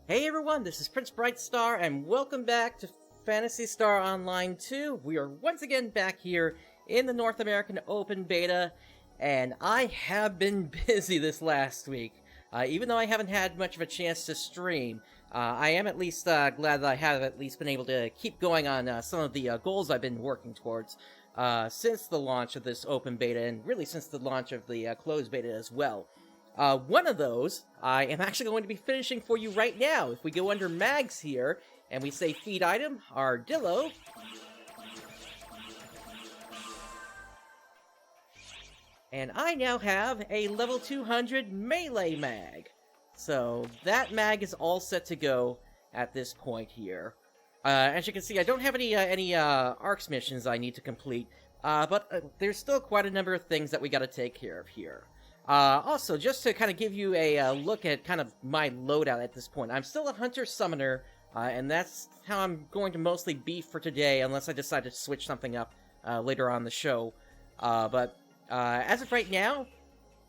Hey everyone, this is PrinceBrightstar, and welcome back to Phantasy Star Online 2. We are once again back here in the North American Open Beta, and I have been busy this last week. Even though I haven't had much of a chance to stream, I am at least glad that I have at least been able to keep going on some of the goals I've been working towards since the launch of this Open Beta, and really since the launch of the Closed Beta as well. One of those, I am actually going to be finishing for you right now. If we go under Mags here, and we say Feed Item, Ardillo. And I now have a level 200 Melee Mag. So, that Mag is all set to go at this point here. As you can see, I don't have any ARCS missions I need to complete, but there's still quite a number of things that we gotta take care of here. Also, just to kind of give you a look at kind of my loadout at this point, I'm still a Hunter-Summoner, and that's how I'm going to mostly be for today, unless I decide to switch something up later on the show. But as of right now,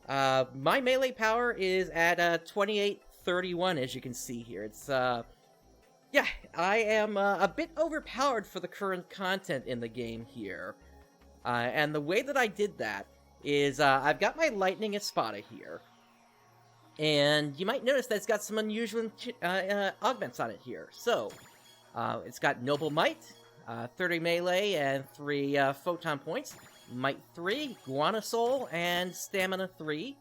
my melee power is at 2831, as you can see here. It's, yeah, I am a bit overpowered for the current content in the game here. And the way that I did that is I've got my Lightning Espada here, and you might notice that it's got some unusual augments on it here. So, it's got Noble Might, 30 melee, and 3 Photon points, Might 3, Guana Soul, and Stamina 3.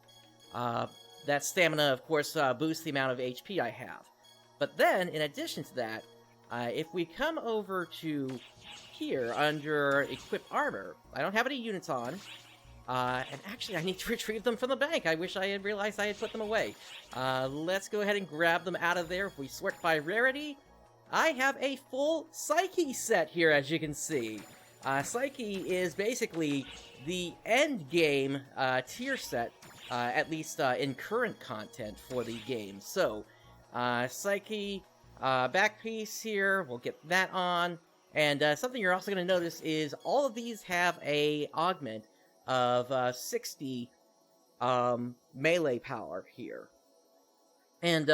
That Stamina, of course, boosts the amount of HP I have. But then, in addition to that, if we come over to here, under Equip Armor, I don't have any units on, and actually, I need to retrieve them from the bank. I wish I had realized I had put them away. Let's go ahead and grab them out of there. If we sort by rarity, I have a full Psyche set here, as you can see. Psyche is basically the end game tier set, at least in current content for the game. So, Psyche, back piece here, we'll get that on. And something you're also going to notice is all of these have a augment of 60 melee power here. And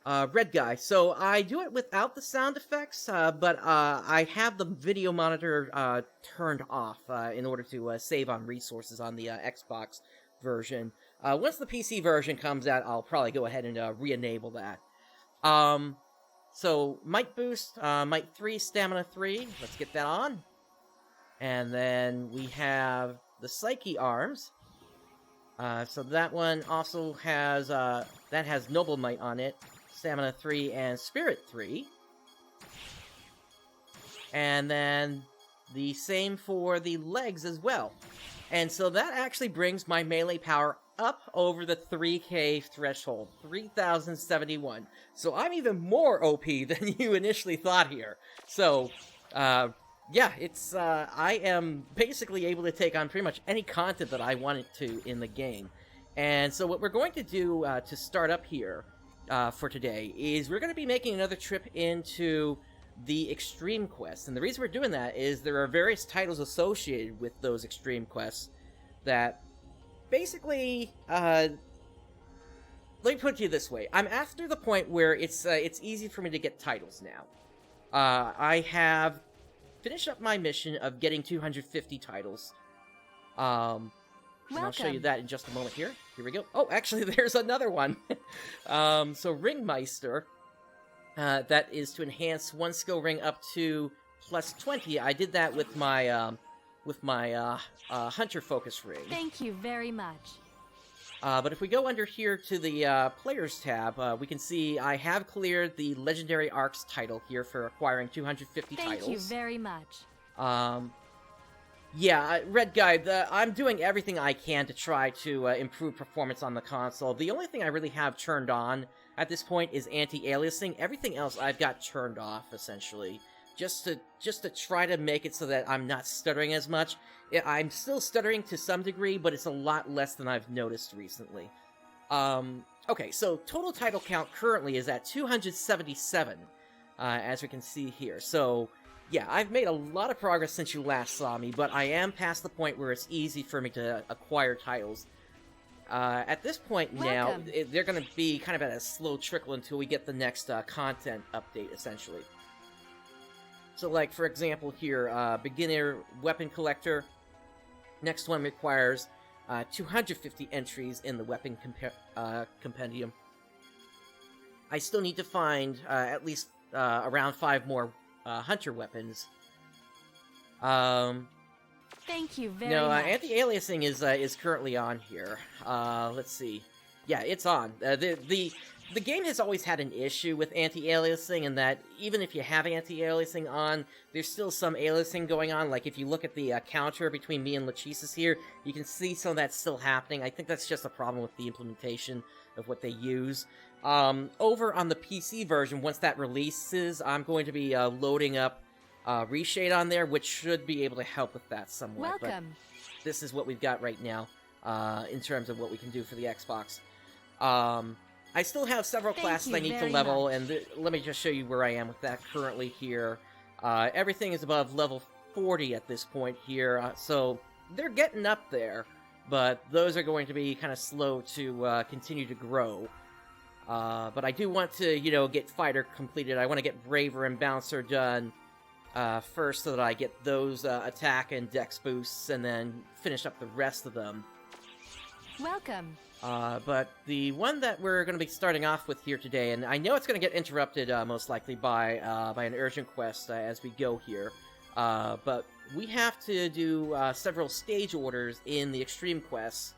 Red Guy. So I do it without the sound effects, but I have the video monitor turned off in order to save on resources on the Xbox version. Once the PC version comes out, I'll probably go ahead and re-enable that. So Might Boost, Might 3, Stamina 3. Let's get that on. And then we have the Psyche Arms. So that one also has, that has Noble Might on it, Stamina 3, and Spirit 3. And then the same for the legs as well. And so that actually brings my melee power up over the 3k threshold, 3071. So I'm even more OP than you initially thought here. So, yeah, it's, I am basically able to take on pretty much any content that I wanted to in the game. And so what we're going to do to start up here for today is we're going to be making another trip into the Extreme Quests. And the reason we're doing that is there are various titles associated with those Extreme Quests that basically, let me put it to you this way. I'm after the point where it's easy for me to get titles now. I have finished up my mission of getting 250 titles. And I'll show you that in just a moment here. Here we go. Oh, actually, there's another one. So Ringmeister, that is to enhance one skill ring up to plus 20. I did that with my Hunter Focus ring. Thank you very much. But if we go under here to the Players tab, we can see I have cleared the Legendary ARCS title here for acquiring 250 titles. Thank you very much. Yeah, Red Guy, I'm doing everything I can to try to improve performance on the console. The only thing I really have turned on at this point is anti-aliasing. Everything else I've got turned off, essentially. Just to try to make it so that I'm not stuttering as much. I'm still stuttering to some degree, but it's a lot less than I've noticed recently. Okay, so total title count currently is at 277, as we can see here. So, yeah, I've made a lot of progress since you last saw me, but I am past the point where it's easy for me to acquire titles. At this point now, they're going to be kind of at a slow trickle until we get the next content update, essentially. So, like, for example here, beginner weapon collector. Next one requires 250 entries in the weapon compendium. I still need to find at least around 5 more hunter weapons. Thank you very much. Anti-aliasing is currently on here. Let's see. Yeah, it's on. The game has always had an issue with anti-aliasing in that even if you have anti-aliasing on, there's still some aliasing going on. Like, if you look at the counter between me and Lachesis here, you can see some of that's still happening. I think that's just a problem with the implementation of what they use. Over on the PC version, once that releases, I'm going to be loading up Reshade on there, which should be able to help with that somewhat. Welcome. But this is what we've got right now in terms of what we can do for the Xbox. I still have several classes I need to level, and let me just show you where I am with that currently here. Everything is above level 40 at this point here, so they're getting up there, but those are going to be kind of slow to continue to grow. But I do want to, get Fighter completed. I want to get Braver and Bouncer done first so that I get those attack and dex boosts, and then finish up the rest of them. Welcome. But the one that we're going to be starting off with here today, and I know it's going to get interrupted most likely by an urgent quest as we go here, but we have to do several stage orders in the Extreme Quests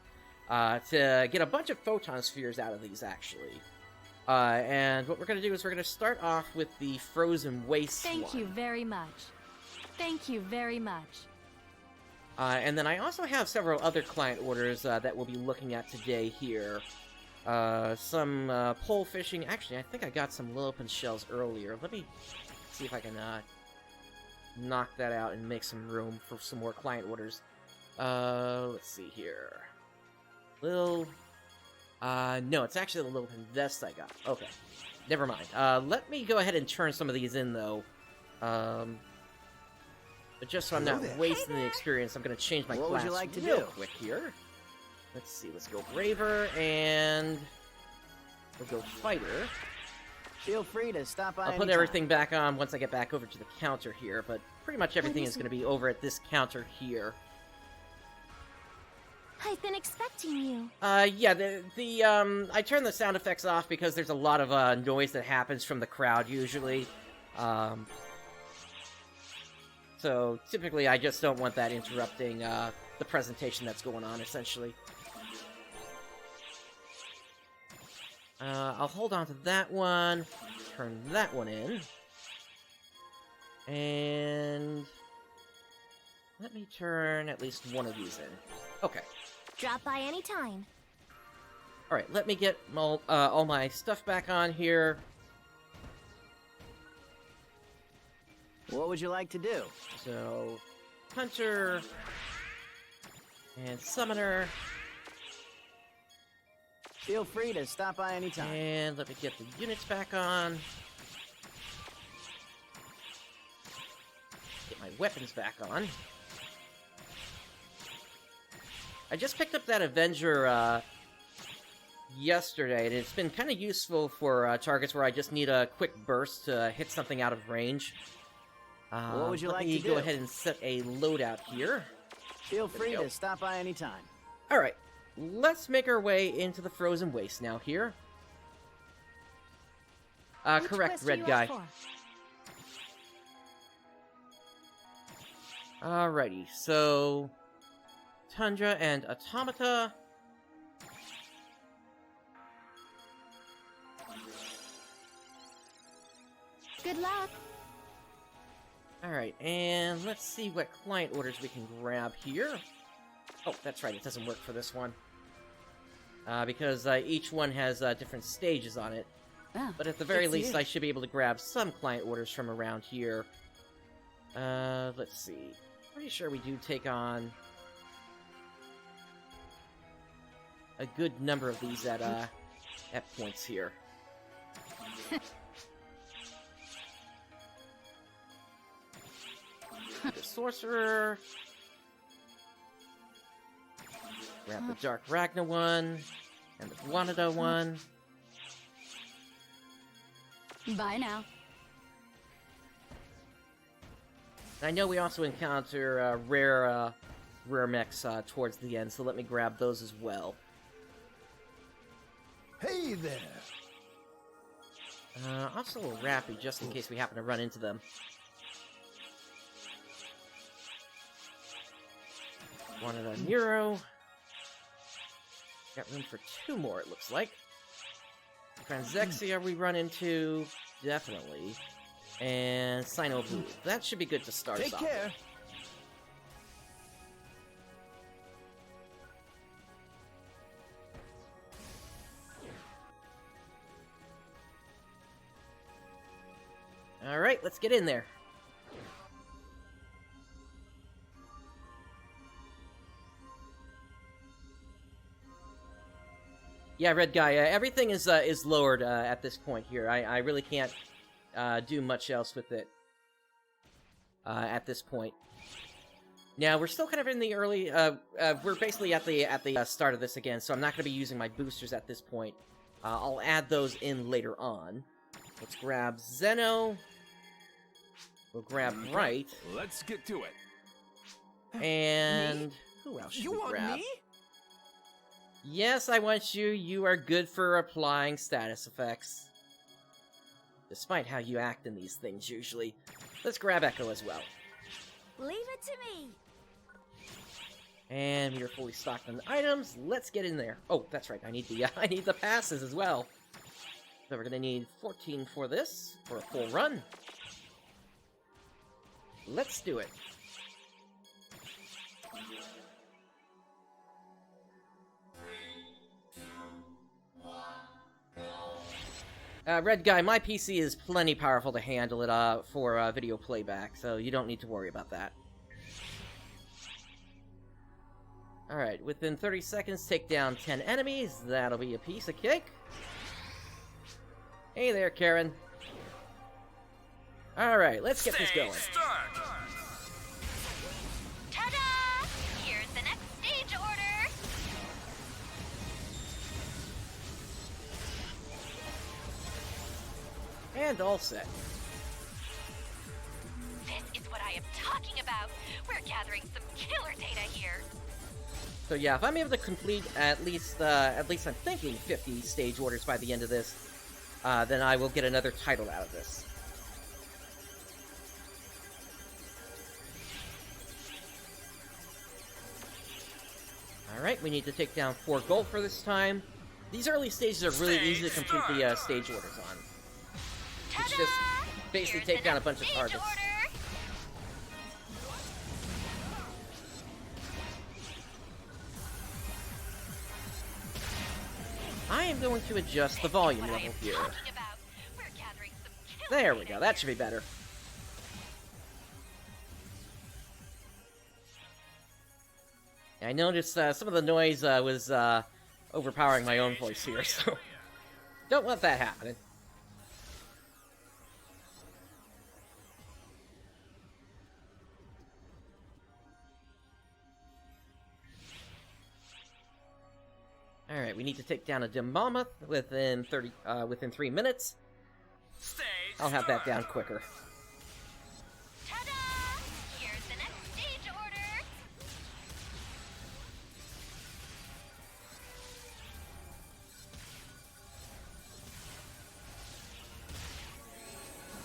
to get a bunch of photon spheres out of these, actually. And what we're going to do is we're going to start off with the Frozen Waste Thank you very much. Thank you very much. And then I also have several other client orders that we'll be looking at today here. Some pole fishing. Actually, I think I got some Lilliput shells earlier. Let me see if I can knock that out and make some room for some more client orders. Let's see here. No, it's actually the Lilliput vest I got. Okay, never mind. Let me go ahead and turn some of these in, though. But just so I'm not wasting the experience, I'm going to change my class real quick here. Let's see, let's go Braver, and we'll go Fighter. Feel free to stop by. I'll put everything back on once I get back over to the counter here, but pretty much everything is going to be over at this counter here. I've been expecting you. Yeah, I turn the sound effects off because there's a lot of noise that happens from the crowd usually. So, typically, I just don't want that interrupting the presentation that's going on, essentially. I'll hold on to that one, turn that one in, and let me turn at least one of these in. Okay. Drop by anytime. Alright, let me get all my stuff back on here. What would you like to do? So, Hunter, and Summoner. Feel free to stop by anytime. And let me get the units back on. Get my weapons back on. I just picked up that Avenger yesterday, and it's been kind of useful for targets where I just need a quick burst to hit something out of range. What would you like to do? Let me go ahead and set a loadout here. Feel free to stop by anytime. Alright, let's make our way into the Frozen Waste now here. Correct, red guy. Alrighty, so Tundra and Automata. Good luck. Alright, and let's see what client orders we can grab here. Oh, that's right, it doesn't work for this one. Because each one has different stages on it. But at the very least, I should be able to grab some client orders from around here. Let's see. Pretty sure we do take on a good number of these at points here. The Sorcerer. Grab the Dark Ragna one, and the Guanado one. Bye now. I know we also encounter rare mechs towards the end, so let me grab those as well. Hey there! Also a Rappy, just in case we happen to run into them. One of the Nero. Got room for 2 more, it looks like. Transexia we run into, definitely. And Sino Blue. That should be good to start us off. Take care! Alright, let's get in there. Yeah, Red Guy, everything is lowered at this point here. I really can't do much else with it at this point. Now, we're still kind of in the early... we're basically at the start of this again, so I'm not going to be using my boosters at this point. I'll add those in later on. Let's grab Zeno. We'll grab Right. Let's get to it. And... who else should You we want grab? me? Yes, I want you. You are good for applying status effects. Despite how you act in these things, usually. Let's grab Echo as well. Leave it to me. And we are fully stocked on items. Let's get in there. Oh, that's right. I need the passes as well. So we're gonna need 14 for this, for a full run. Let's do it. Red Guy, my PC is plenty powerful to handle it for video playback, so you don't need to worry about that. Alright, within 30 seconds, take down 10 enemies. That'll be a piece of cake. Hey there, Karen. Alright, let's get this going. Ta-da! Here's the next stage order. And all set. This is what I am talking about. We're gathering some killer data here. So yeah, if I'm able to complete at least I'm thinking 50 stage orders by the end of this, then I will get another title out of this. Alright, we need to take down 4 gold for this time. These early stages are really easy to complete the stage orders on. It's just basically take down a bunch of targets. I am going to adjust the volume level here. There we go, that should be better. I noticed some of the noise was overpowering my own voice here, so don't want that happening. Alright, we need to take down a dim mammoth within 3 minutes. I'll have that down quicker. Ta-da! Here's the next stage order.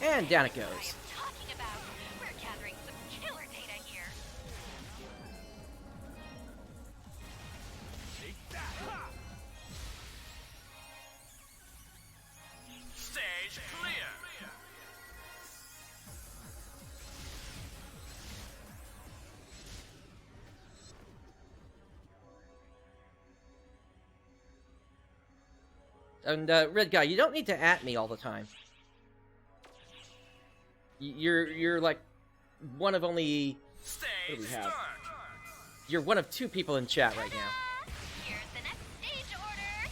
And down it goes. Talking about. We're gathering some killer data here. Stage clear. And, Red Guy, you don't need to at me all the time. You're like one of only... What do we have? You're one of 2 people in chat right now. Here's the next stage order.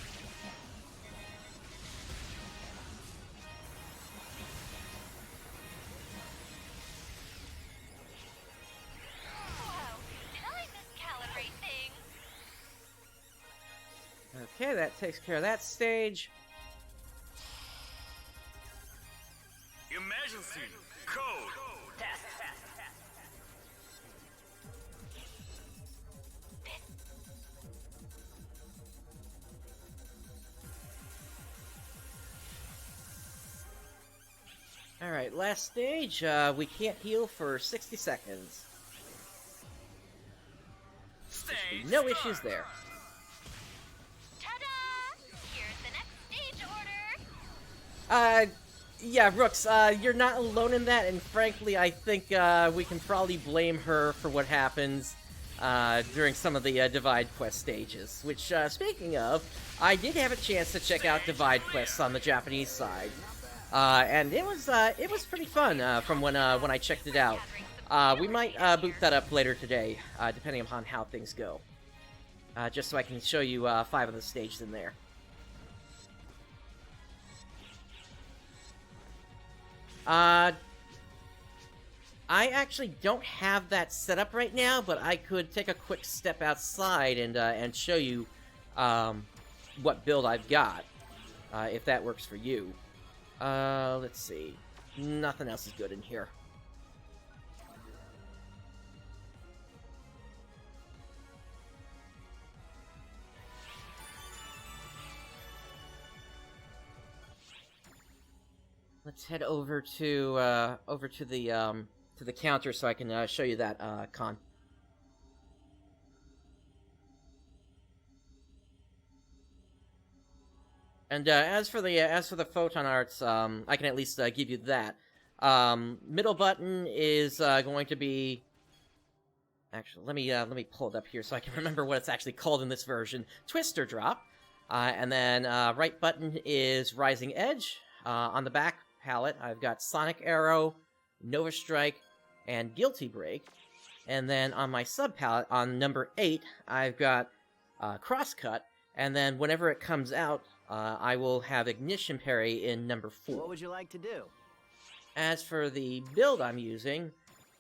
Whoa, did I miscalibrate things? Okay, that takes care of that stage. Emergency code. Alright, last stage. We can't heal for 60 seconds. Stage No start. issues there. Ta-da! Here's the next stage order. Yeah, Rooks, you're not alone in that, and frankly, I think, we can probably blame her for what happens, during some of the, Divide Quest stages. Which, speaking of, I did have a chance to check out Divide Quests on the Japanese side. And it was pretty fun, from when I checked it out. We might, boot that up later today, depending upon how things go. Just so I can show you, 5 of the stages in there. I actually don't have that set up right now, but I could take a quick step outside and show you, what build I've got, if that works for you. Let's see. Nothing else is good in here. Let's head over to the counter so I can show you that con. And as for the photon arts, I can at least give you that. Middle button is going to be. Actually, let me pull it up here so I can remember what it's actually called in this version. Twister drop, and then right button is Rising Edge. On the back palette, I've got Sonic Arrow, Nova Strike, and Guilty Break. And then on my sub palette, on number 8, I've got Crosscut. And then whenever it comes out, I will have Ignition Parry in number 4. What would you like to do? As for the build I'm using,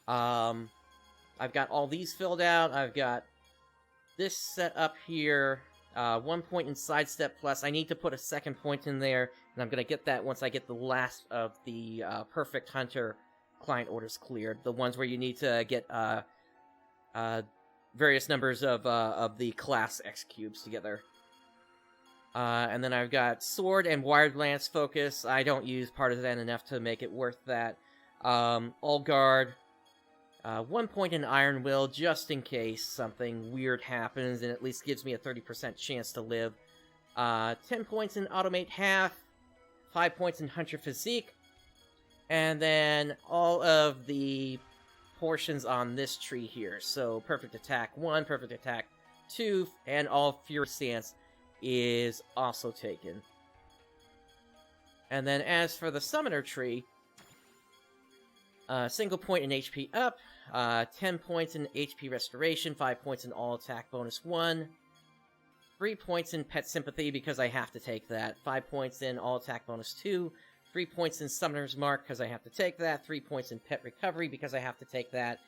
I've got all these filled out. I've got this set up here. 1 point in Sidestep Plus. I need to put a second point in there, and I'm going to get that once I get the last of the Perfect Hunter client orders cleared. The ones where you need to get various numbers of the class X cubes together. And then I've got Sword and Wired Lance Focus. I don't use Partisan enough to make it worth that. All Guard. 1 point in Iron Will, just in case something weird happens, and at least gives me a 30% chance to live. 10 points in Automate Half. 5 points in Hunter Physique. And then all of the portions on this tree here. So Perfect Attack 1, Perfect Attack 2, and all Fury Stance is also taken. And then as for the Summoner tree, single point in HP up, 10 points in HP Restoration, 5 points in All Attack Bonus 1, 3 points in Pet Sympathy because I have to take that, 5 points in All Attack Bonus 2, 3 points in Summoner's Mark because I have to take that, 3 points in Pet Recovery because I have to take that,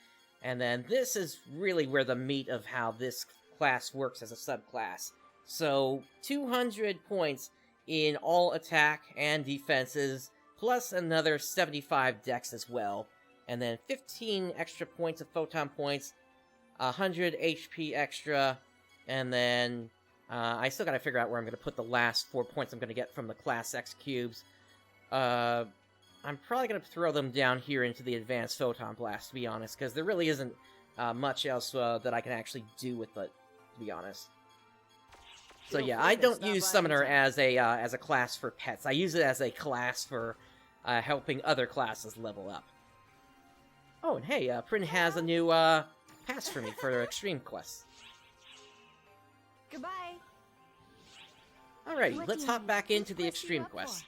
and then this is really where the meat of how this class works as a subclass. So, 200 points in all attack and defenses, plus another 75 dex as well, and then 15 extra points of photon points, 100 HP extra, and then I still gotta figure out where I'm gonna put the last 4 points I'm gonna get from the Class X cubes. I'm probably gonna throw them down here into the Advanced Photon Blast, to be honest, because there really isn't much else that I can actually do with it, to be honest. So yeah, I don't use Summoner as a class for pets. I use it as a class for helping other classes level up. Oh, and hey, Prin has a new pass for me for Extreme Quest. Goodbye. Alrighty, let's hop back into the Extreme Quest.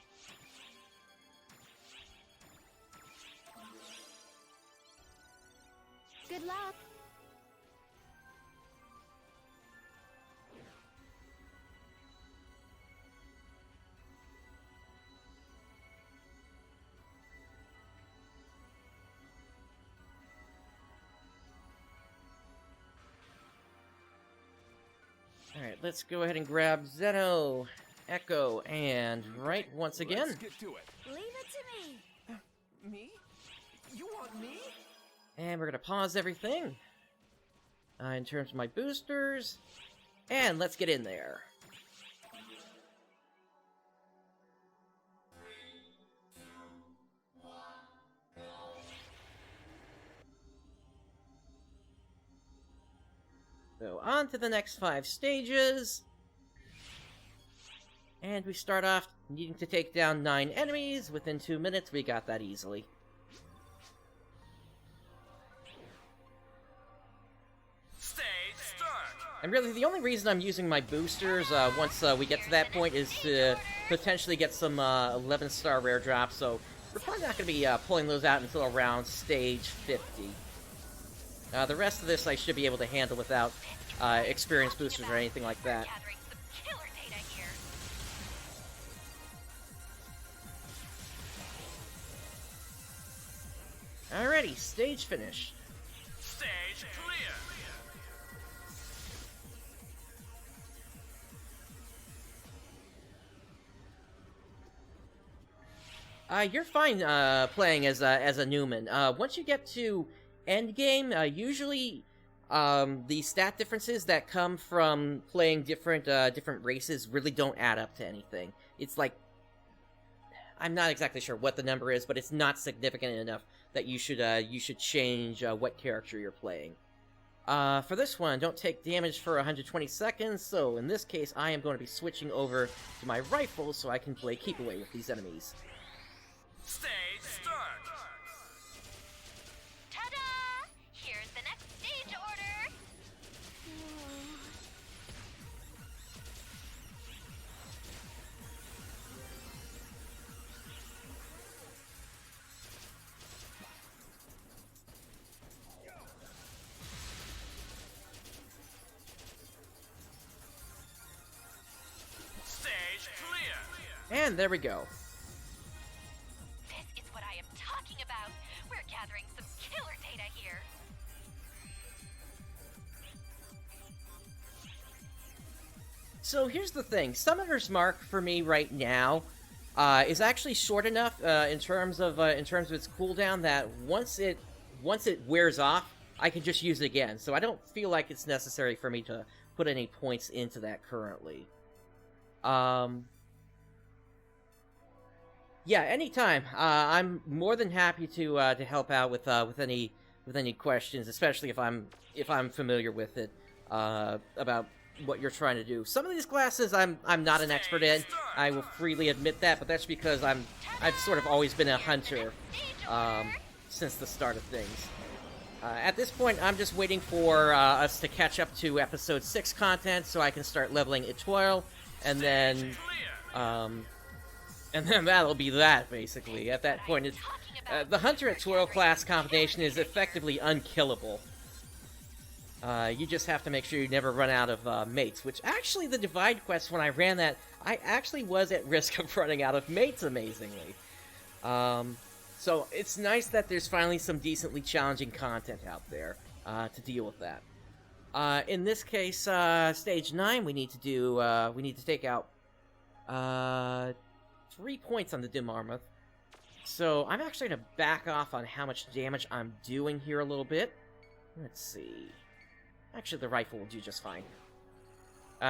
Good luck. Alright, let's go ahead and grab Zeno, Echo, and right once again. Let's get to it. Leave it to me. Me? You want me? And we're gonna pause everything in terms of my boosters, and let's get in there. So on to the next 5 stages. And we start off needing to take down 9 enemies. Within 2 minutes, we got that easily. Stage start. And really, the only reason I'm using my boosters once we get to that point is to potentially get some 11-star rare drops, so we're probably not going to be pulling those out until around stage 50. The rest of this I should be able to handle without experience boosters or anything like that. Gathering some killer data here. Alrighty, stage finished. Stage clear. You're fine playing as a Newman. Once you get to endgame, usually the stat differences that come from playing different races really don't add up to anything. It's like, I'm not exactly sure what the number is, but it's not significant enough that you should change what character you're playing. For this one, don't take damage for 120 seconds, so in this case, I am going to be switching over to my rifle so I can play keep away with these enemies. Stage start. Ta-da! Here's the next stage order. Stage clear. And there we go. This is what I am talking about. We're gathering some killer data here. So here's the thing, Summoner's Mark for me right now is actually short enough in terms of its cooldown that once it wears off, I can just use it again. So I don't feel like it's necessary for me to put any points into that currently. Yeah, anytime. I'm more than happy to help out with any questions, especially if I'm familiar with it about what you're trying to do. Some of these classes I'm not an expert in. I will freely admit that, but that's because I've sort of always been a hunter since the start of things. At this point, I'm just waiting for us to catch up to episode 6 content so I can start leveling Etoile, and then that'll be that, basically. At that point, the Hunter Etoile class combination is effectively unkillable. You just have to make sure you never run out of mates, which actually the Divide quest, when I ran that, I actually was at risk of running out of mates, amazingly. So it's nice that there's finally some decently challenging content out there to deal with that. In this case, stage 9, we need to take out 3 points on the Dim Armoth. So I'm actually going to back off on how much damage I'm doing here a little bit. Let's see. Actually, the rifle will do just fine.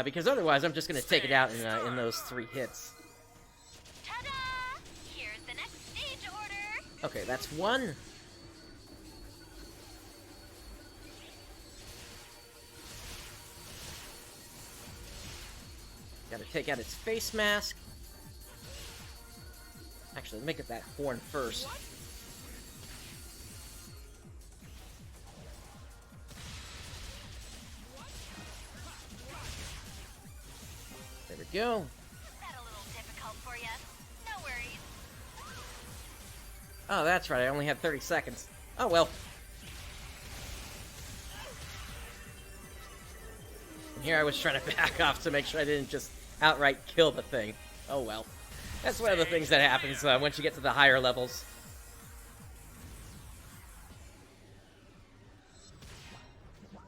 Because otherwise, I'm just going to take it out in those 3 hits. Ta-da! Here's the next stage order. Okay, that's 1. Gotta take out its face mask. Actually, make it that horn first. There we go. That a little difficult for you. No worries. Oh, that's right, I only had 30 seconds. Oh well. And here I was trying to back off to make sure I didn't just outright kill the thing. Oh well. That's one of the things that happens once you get to the higher levels.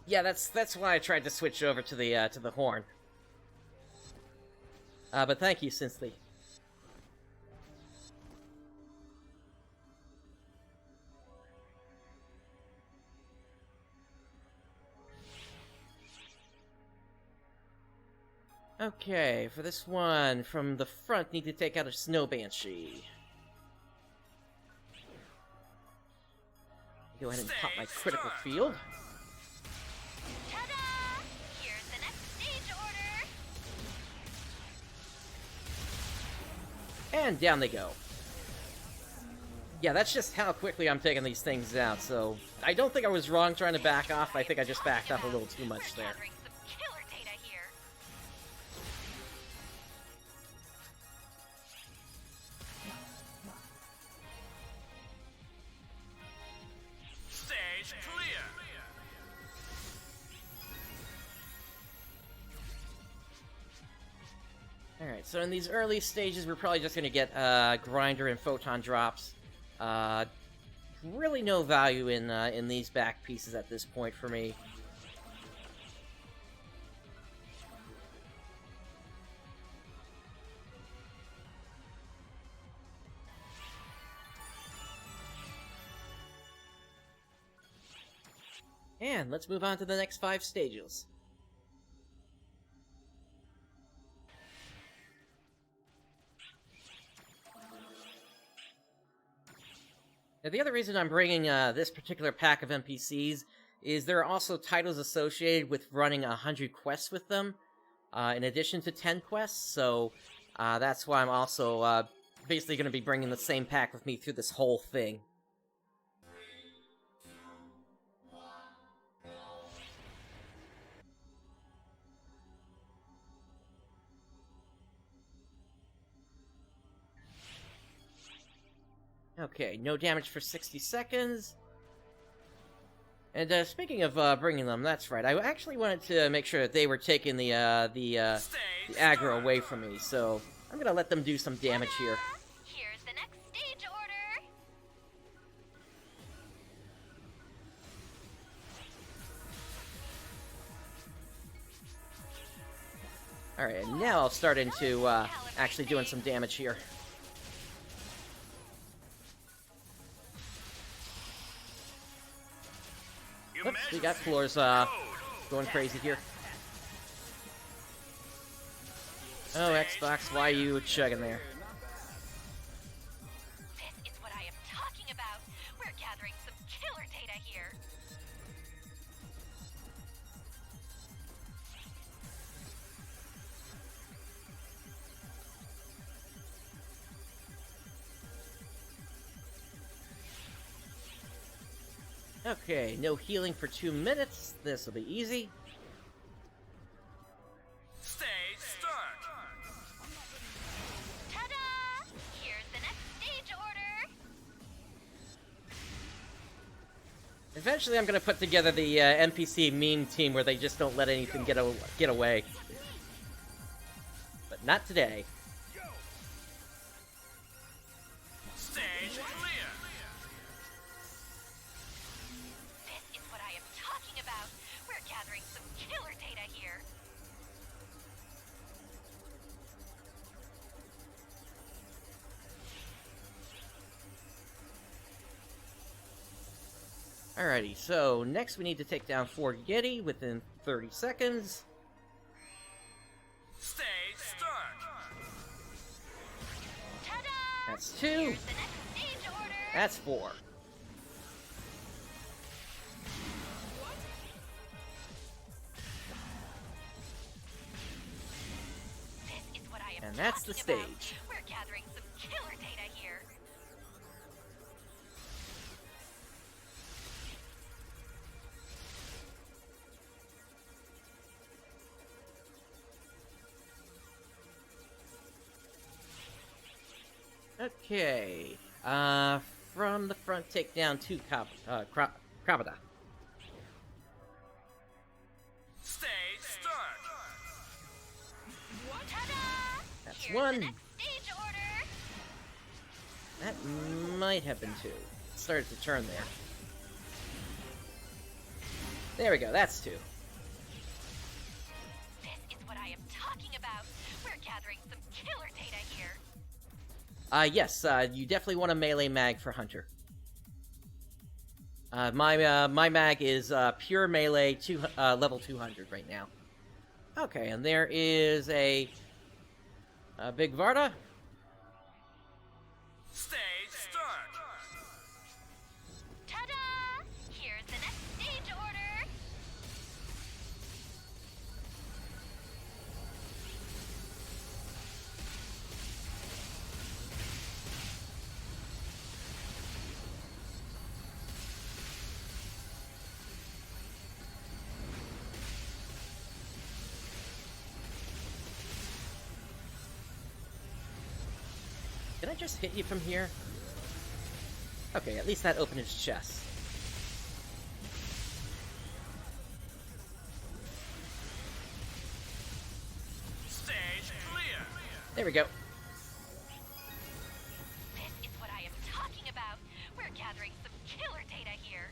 Yeah, that's why I tried to switch over to the horn. But thank you, Cynthia. Okay, for this one, from the front, need to take out a Snow Banshee. Go ahead and pop my critical field. Ta-da! Here's the next stage order. And down they go. Yeah, that's just how quickly I'm taking these things out, so I don't think I was wrong trying to back off. I think I just backed up a little too much there. Gathering some killer data here. Stage clear. Alright, so in these early stages, we're probably just going to get Grinder and Photon drops. Really no value in these back pieces at this point for me. And let's move on to the next 5 stages. Now, the other reason I'm bringing this particular pack of NPCs is there are also titles associated with running 100 quests with them, in addition to 10 quests, so that's why I'm also basically going to be bringing the same pack with me through this whole thing. Okay, no damage for 60 seconds. And speaking of bringing them, that's right. I actually wanted to make sure that they were taking the aggro away from me, so I'm gonna let them do some damage here. Here's the next stage order. Alright, and now I'll start into actually doing some damage here. Oops, we got floors going crazy here. Oh, Xbox, why are you chugging there? This is what I am talking about. We're gathering some killer data here. Okay, no healing for 2 minutes. This will be easy. Stage start. Ta-da! Here's the next stage order. Eventually, I'm gonna put together the NPC meme team where they just don't let anything get away. But not today. Stage clear. This is what I am talking about. We're gathering some killer data here. Alrighty, so next we need to take down 4 Yeti within 30 seconds. Stage start. Ta-da! That's 2. Here's the next stage order. That's 4. This is what I am And that's the talking about. stage. We're gathering some killer data here. Okay. From the front, take down 2 Crabada. Stage start. Ta-da! That's Here's 1. the next stage order. That might have been 2. It started to turn there. There we go, that's 2. This is what I am talking about. We're gathering some killer data here. Yes, you definitely want a melee mag for Hunter. My mag is pure melee, level 200 right now. Okay, and there is a big Vardar. Stage start. Ta-da! Here's the next stage order. Can I just hit you from here? Okay, at least that opened his chest. Stage clear. There we go. This is what I am talking about. We're gathering some killer data here.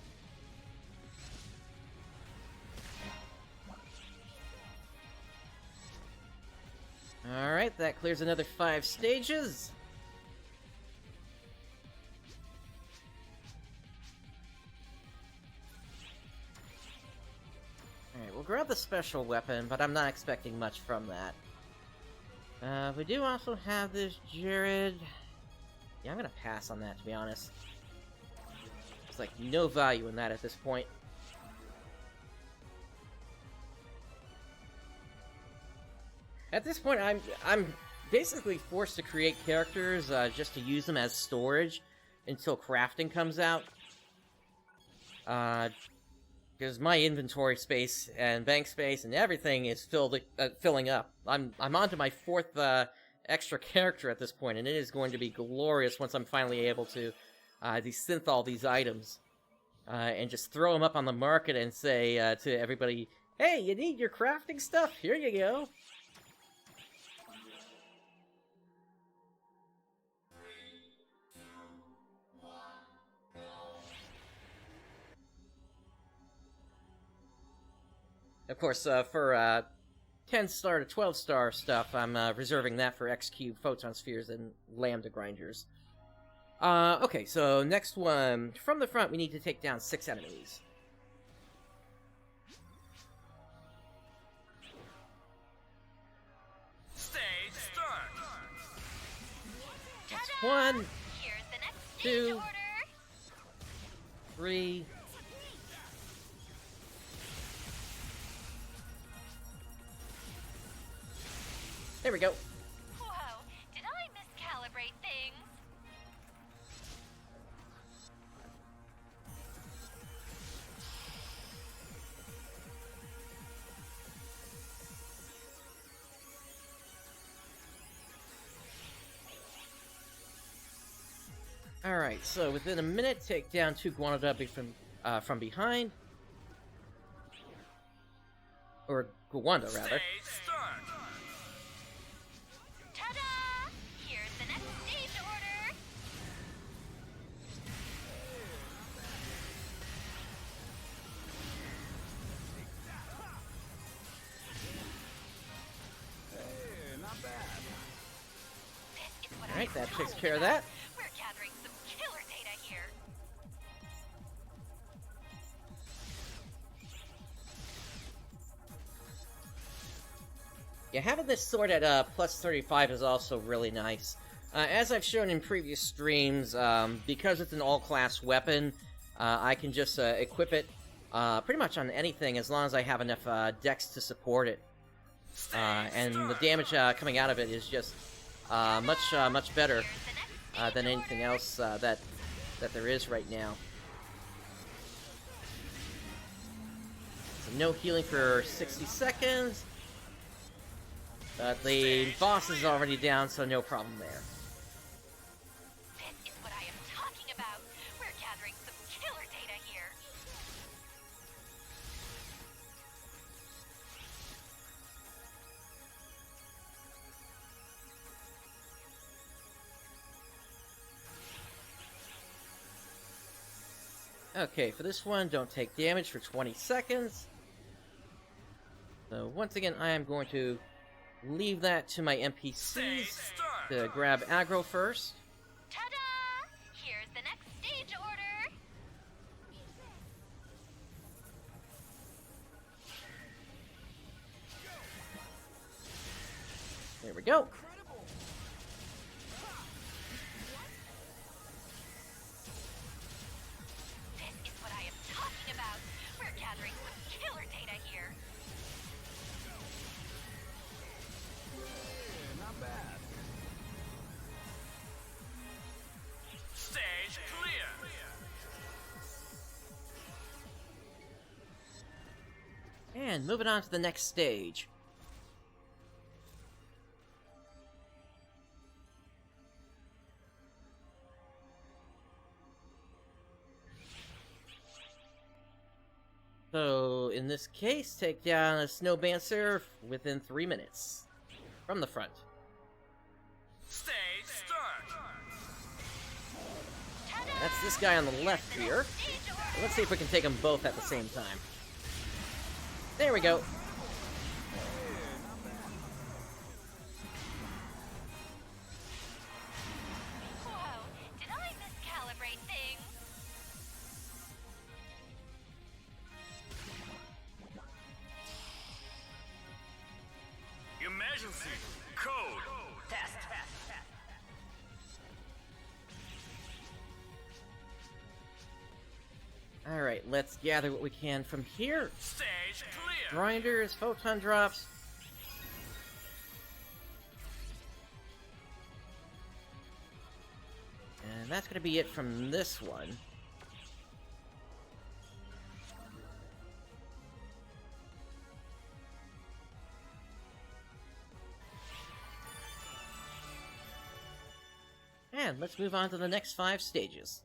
Alright, that clears another 5 stages. Alright, we'll grab the special weapon, but I'm not expecting much from that. We do also have this Jared. Yeah, I'm gonna pass on that, to be honest. There's like no value in that at this point. At this point, I'm basically forced to create characters just to use them as storage until crafting comes out. Because my inventory space and bank space and everything is filling up. I'm on to my 4th extra character at this point, and it is going to be glorious once I'm finally able to desynth all these items and just throw them up on the market and say to everybody, "Hey, you need your crafting stuff? Here you go." Of course, for 10-star to 12-star stuff, I'm reserving that for X-Cube, Photon Spheres, and Lambda Grinders. Okay, so next one. From the front, we need to take down 6 enemies. Stage start. That's Ta-da! 1, Here's the next stage 2, order. 3. There we go. Whoa, did I miscalibrate things? Alright, so within a minute, take down 2 Guanadabi from behind. Or Gwanda, rather. Stage start. Ta-da! Here's the next stage order. This is what Alright, I'm that takes talking care of about. that. We're gathering some killer data here. Yeah, having this sword at plus 35 is also really nice. As I've shown in previous streams, because it's an all-class weapon, I can just equip it pretty much on anything as long as I have enough dex to support it. And the damage coming out of it is just much better Here's the next than stage anything order. else that there is right now. So no healing for 60 seconds. But the boss is already down, so no problem there. This is what I am talking about. We're gathering some killer data here. Okay, for this one, don't take damage for 20 seconds. So once again, I am going to leave that to my NPCs to grab aggro first. Ta-da! Here's the next stage order. There we go. This is what I am talking about. We're gathering some killer data here. Not bad. Stage clear. And moving on to the next stage. So, in this case, take down a Snowbancer within 3 minutes. From the front. Stage start. That's this guy on the left here. Let's see if we can take them both at the same time. There we go. Whoa, did I miscalibrate things? Emergency code. Test. Alright, let's gather what we can from here. Stage clear. Grinders, photon drops. And that's gonna be it from this one. And let's move on to the next 5 stages.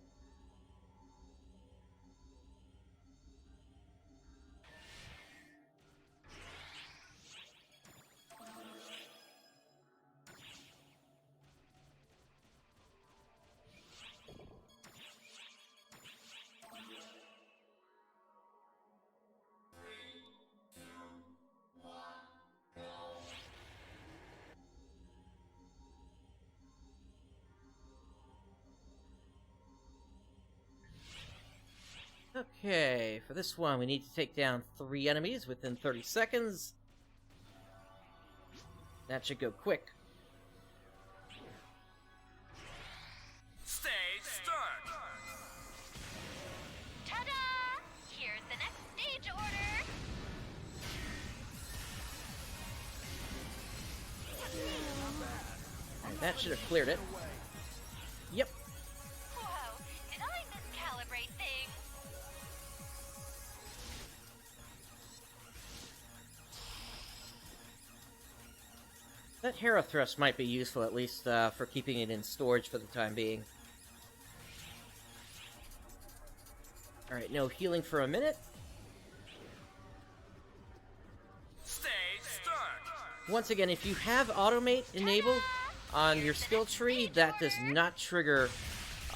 Okay, for this one we need to take down 3 enemies within 30 seconds. That should go quick. Stage start. Ta-da! Here's the next stage order. Alright, that should have cleared it. Yep. Whoa, did I miscalibrate things? That Hero Thrust might be useful, at least for keeping it in storage for the time being. Alright, no healing for a minute. Stage start. Once again, if you have Automate enabled on your skill tree, that does not trigger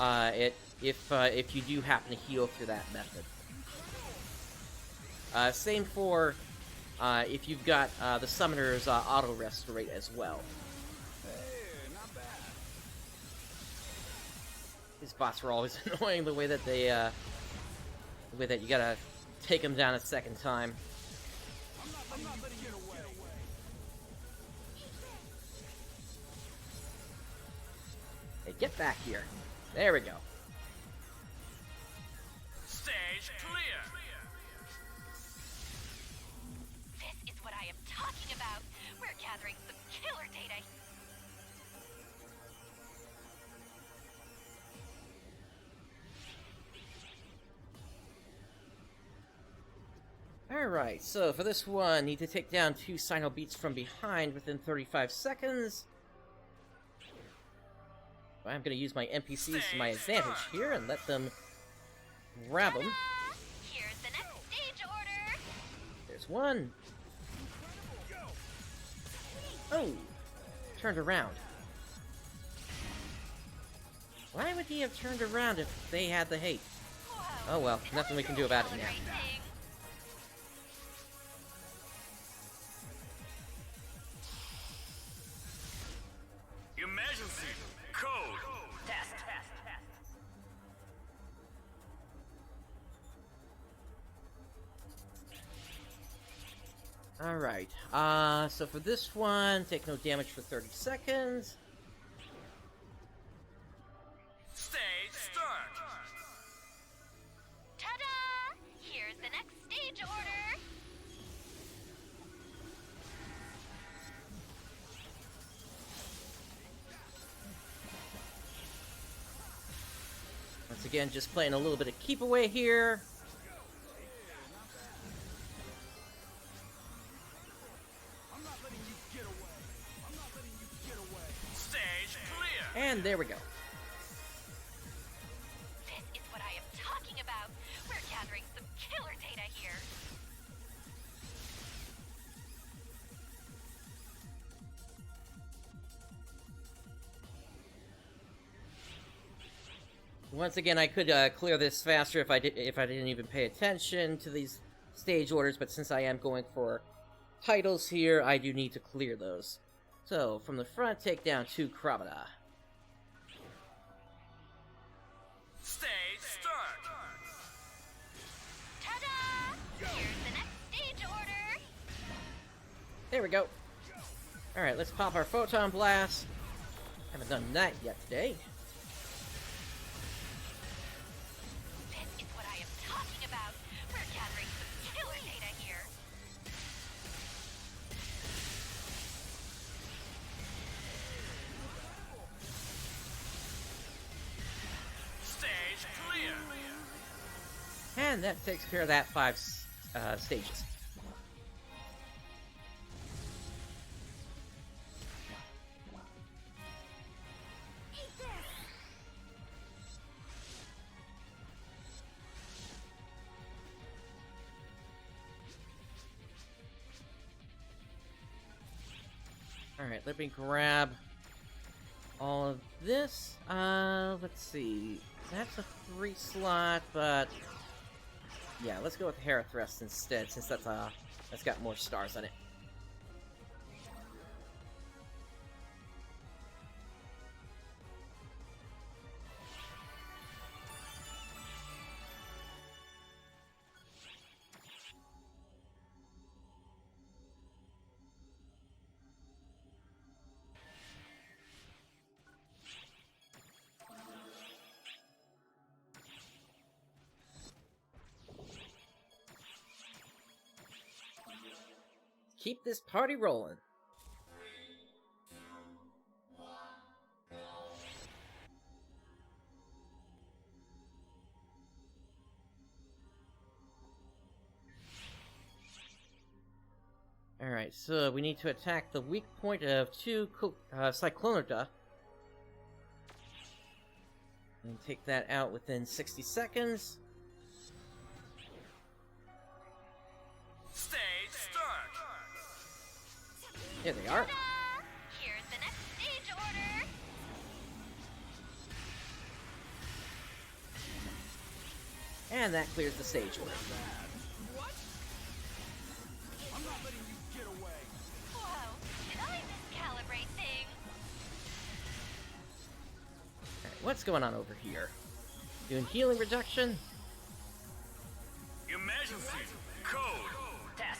it if you do happen to heal through that method. Same for if you've got the Summoner's auto restorate as well. These bots are always annoying the way that they the way that you gotta take them down a second time. Hey, get back here. There we go. Stage clear. This is what I am talking about. We're gathering some killer data. Alright, so for this one, need to take down 2 Sino Beats from behind within 35 seconds. I'm gonna use my NPCs to my advantage here and let them grab them. Here's the next stage order. There's one. Oh! Turned around. Why would he have turned around if they had the hate? Oh well, nothing we can do about it now. Alright, so for this one, take no damage for 30 seconds. Stage start. Ta-da! Here's the next stage order. Once again, just playing a little bit of keep away here. Stage clear. And there we go. This is what I am talking about. We're gathering some killer data here. Once again, I could clear this faster if I didn't even pay attention to these stage orders, but since I am going for titles here, I do need to clear those. So, from the front, take down 2 Kravada. Stage start. Ta-da! Here's the next stage order. There we go. Alright, let's pop our Photon Blast. Haven't done that yet today. This is what I am talking about. We're gathering some killer data here. Stage clear. And that takes care of that 5 stages. Alright, let me grab all of this. Let's see. That's a 3 slot, but yeah, let's go with Herathrust instead, since that's got more stars on it. Keep this party rolling. Alright, so we need to attack the weak point of 2 Cyclonida. And take that out within 60 seconds. Stage start. Here they are. Ta-da! Here's the next stage order. And that clears the stage order. Whoa, did I miscalibrate things? Alright, what's going on over here? Doing healing reduction? Emergency code. This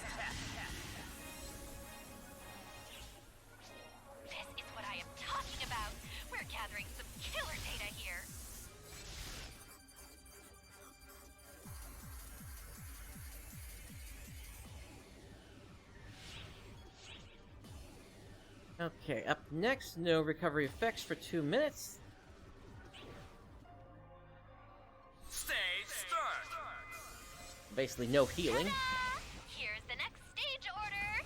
is what I am talking about. We're gathering some killer data here. Okay, up next, no recovery effects for 2 minutes. Stage start. Basically, no healing. Ta-da! Here's the next stage order.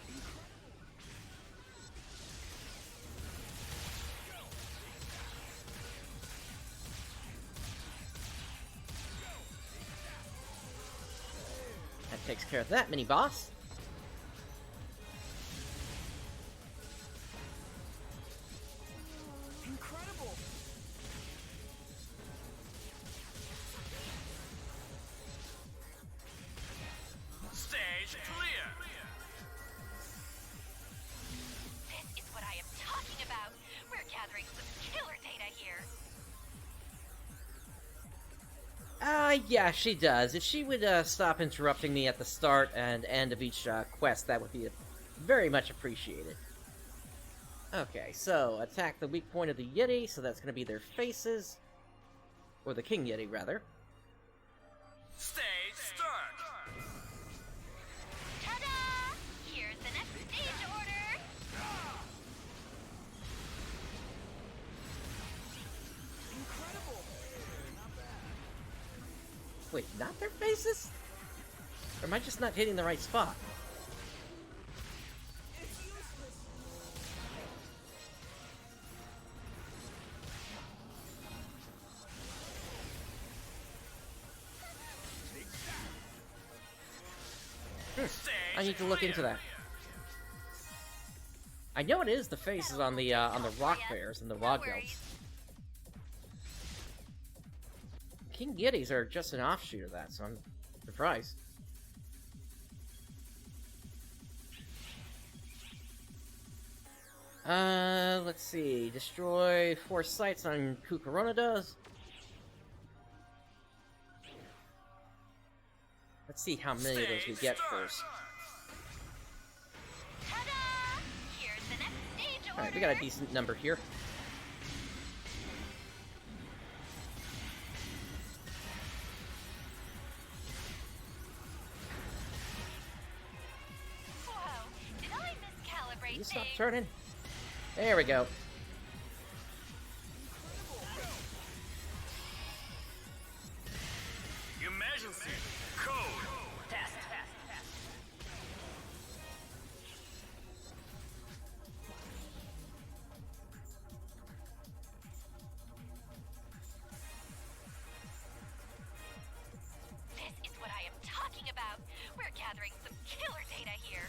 That takes care of that mini boss. Incredible! Stage clear. This is what I am talking about. We're gathering some killer data here. Yeah, she does. If she would stop interrupting me at the start and end of each quest, that would be Very much appreciated. Okay, so attack the weak point of the Yeti, so that's going to be their faces. Or the King Yeti, rather. Stage start. Ta-da! Here's the next stage order. Wait, not their faces? Or am I just not hitting the right spot? I need to look into that. I know it is the faces on the rock bears and the rod belts. King Yetis are just an offshoot of that, so I'm surprised. Let's see. Destroy 4 sites on Kukuronadas. Let's see how many of those we get first. Ta-da! Here's the next stage order. Alright, we got a decent number here. Whoa, did I miscalibrate You stop things? turning. There we go. Emergency code. Test. This is what I am talking about. We're gathering some killer data here.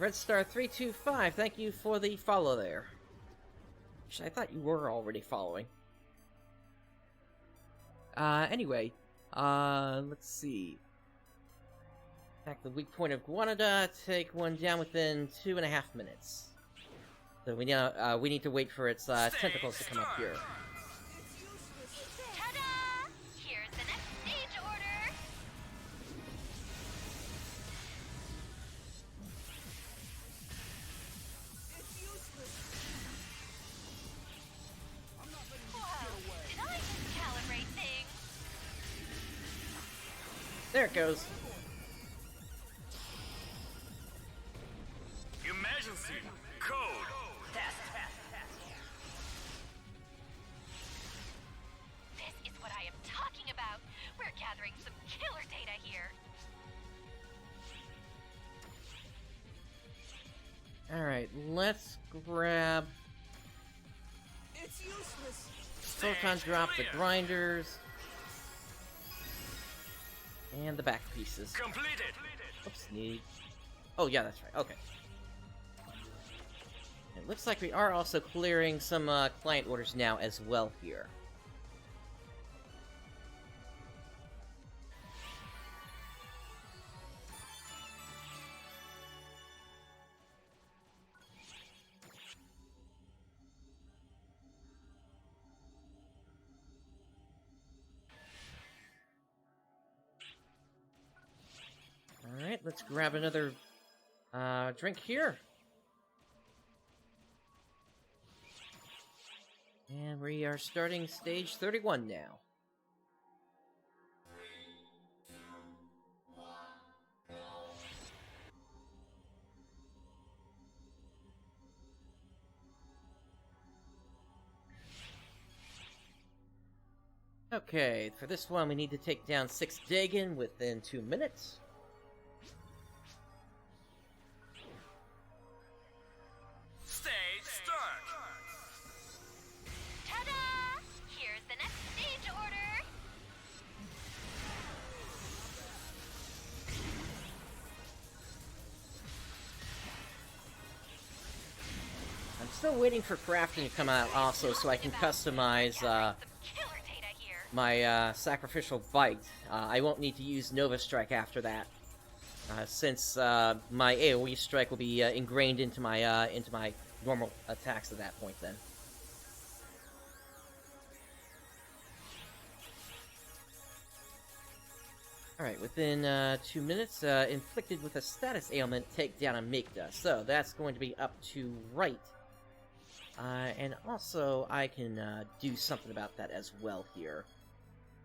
Red Star 325, thank you for the follow there. Actually, I thought you were already following. Anyway, let's see. Attack the weak point of Guanada, take one down within 2.5 minutes. So we need to wait for its tentacles to come up here. Ta-da! Here's the next stage order. Whoa, did I miscalibrate things? There it goes. Emergency code. This is what I am talking about. We're gathering some killer data here. Alright, let's grab... It's useless. Photon drop, the grinders, and the back pieces. Completed. Oops, need. Oh yeah, that's right. Okay. It looks like we are also clearing some client orders now as well here. Alright, let's grab another drink here. And we are starting stage 31 now. Okay, for this one we need to take down 6 Dagon within 2 minutes. Stage start. Ta-da! Here's the next stage order. I'm still waiting for crafting to come out also so I can customize Some killer data here. my sacrificial bite. I won't need to use Nova Strike after that. since my AoE strike will be ingrained into my normal attacks at that point. Then. Alright, within 2 minutes, inflicted with a status ailment, take down a Migda. So that's going to be up to right. And also, I can do something about that as well here.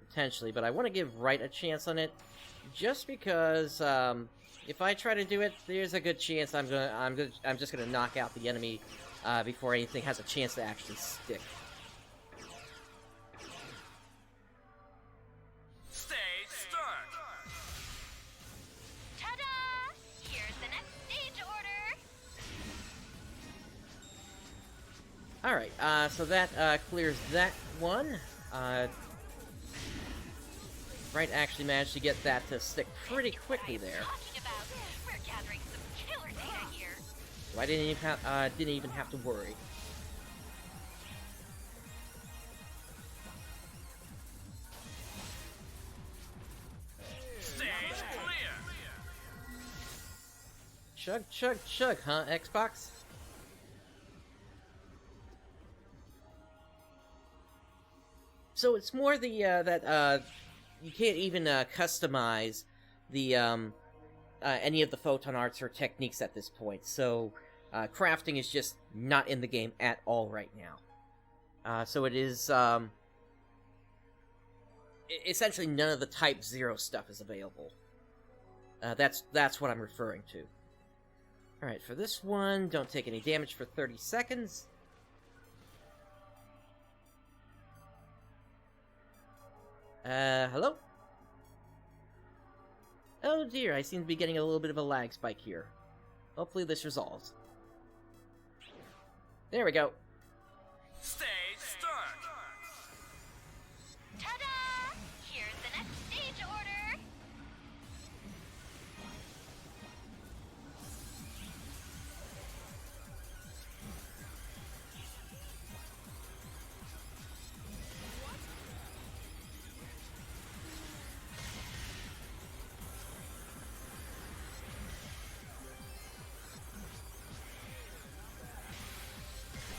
Potentially, but I want to give right a chance on it. Just because, if I try to do it, there's a good chance I'm just gonna knock out the enemy before anything has a chance to actually stick. Alright, so that clears that one. Right actually managed to get that to stick pretty quickly there. So I didn't even have to worry. Stage clear. Chug, chug, chug, huh, Xbox? So it's more the that you can't even customize the any of the photon arts or techniques at this point. So crafting is just not in the game at all right now. So it is essentially none of the Type 0 stuff is available. That's what I'm referring to. All right, for this one, don't take any damage for 30 seconds. Hello? Oh dear, I seem to be getting a little bit of a lag spike here. Hopefully this resolves. There we go. Stage start. Ta-da! Here's the next stage order.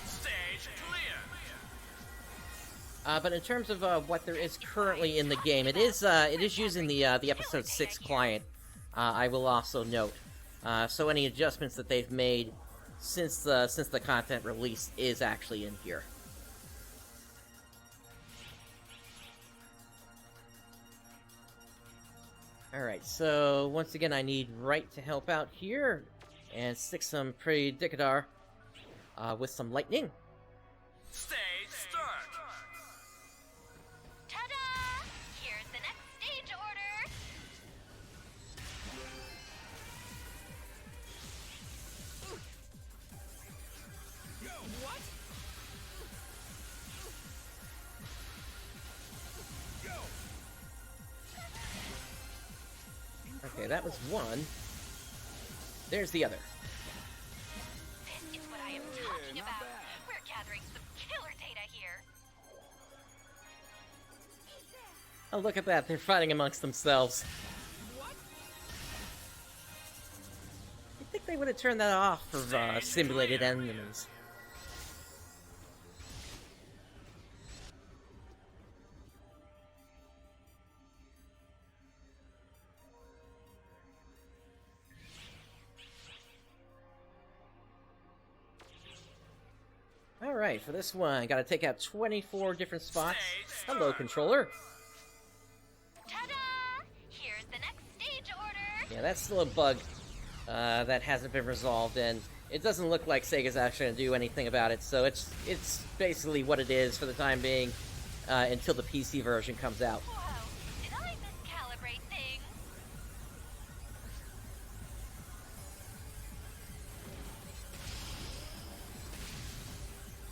Stage clear. But in terms of what there is currently in the game, it is using the episode 6 client. I will also note. So any adjustments that they've made since the content release is actually in here. Alright, so once again I need Right to help out here, and stick some Predicadar with some lightning. Stage start. Ta-da! Here's the next stage order. Yo, what? Yo. Okay, that was one. There's the other. This is what I am talking about. We're gathering some killer data here. Oh, look at that. They're fighting amongst themselves. What? I think they would have turned that off for simulated enemies. Alright, for this one, gotta take out 24 different spots. Hello, controller. Ta-da! Here's the next stage order. Yeah, that's still a bug that hasn't been resolved, and it doesn't look like Sega's actually gonna do anything about it, so it's basically what it is for the time being, until the PC version comes out. Whoa, did I miscalibrate things?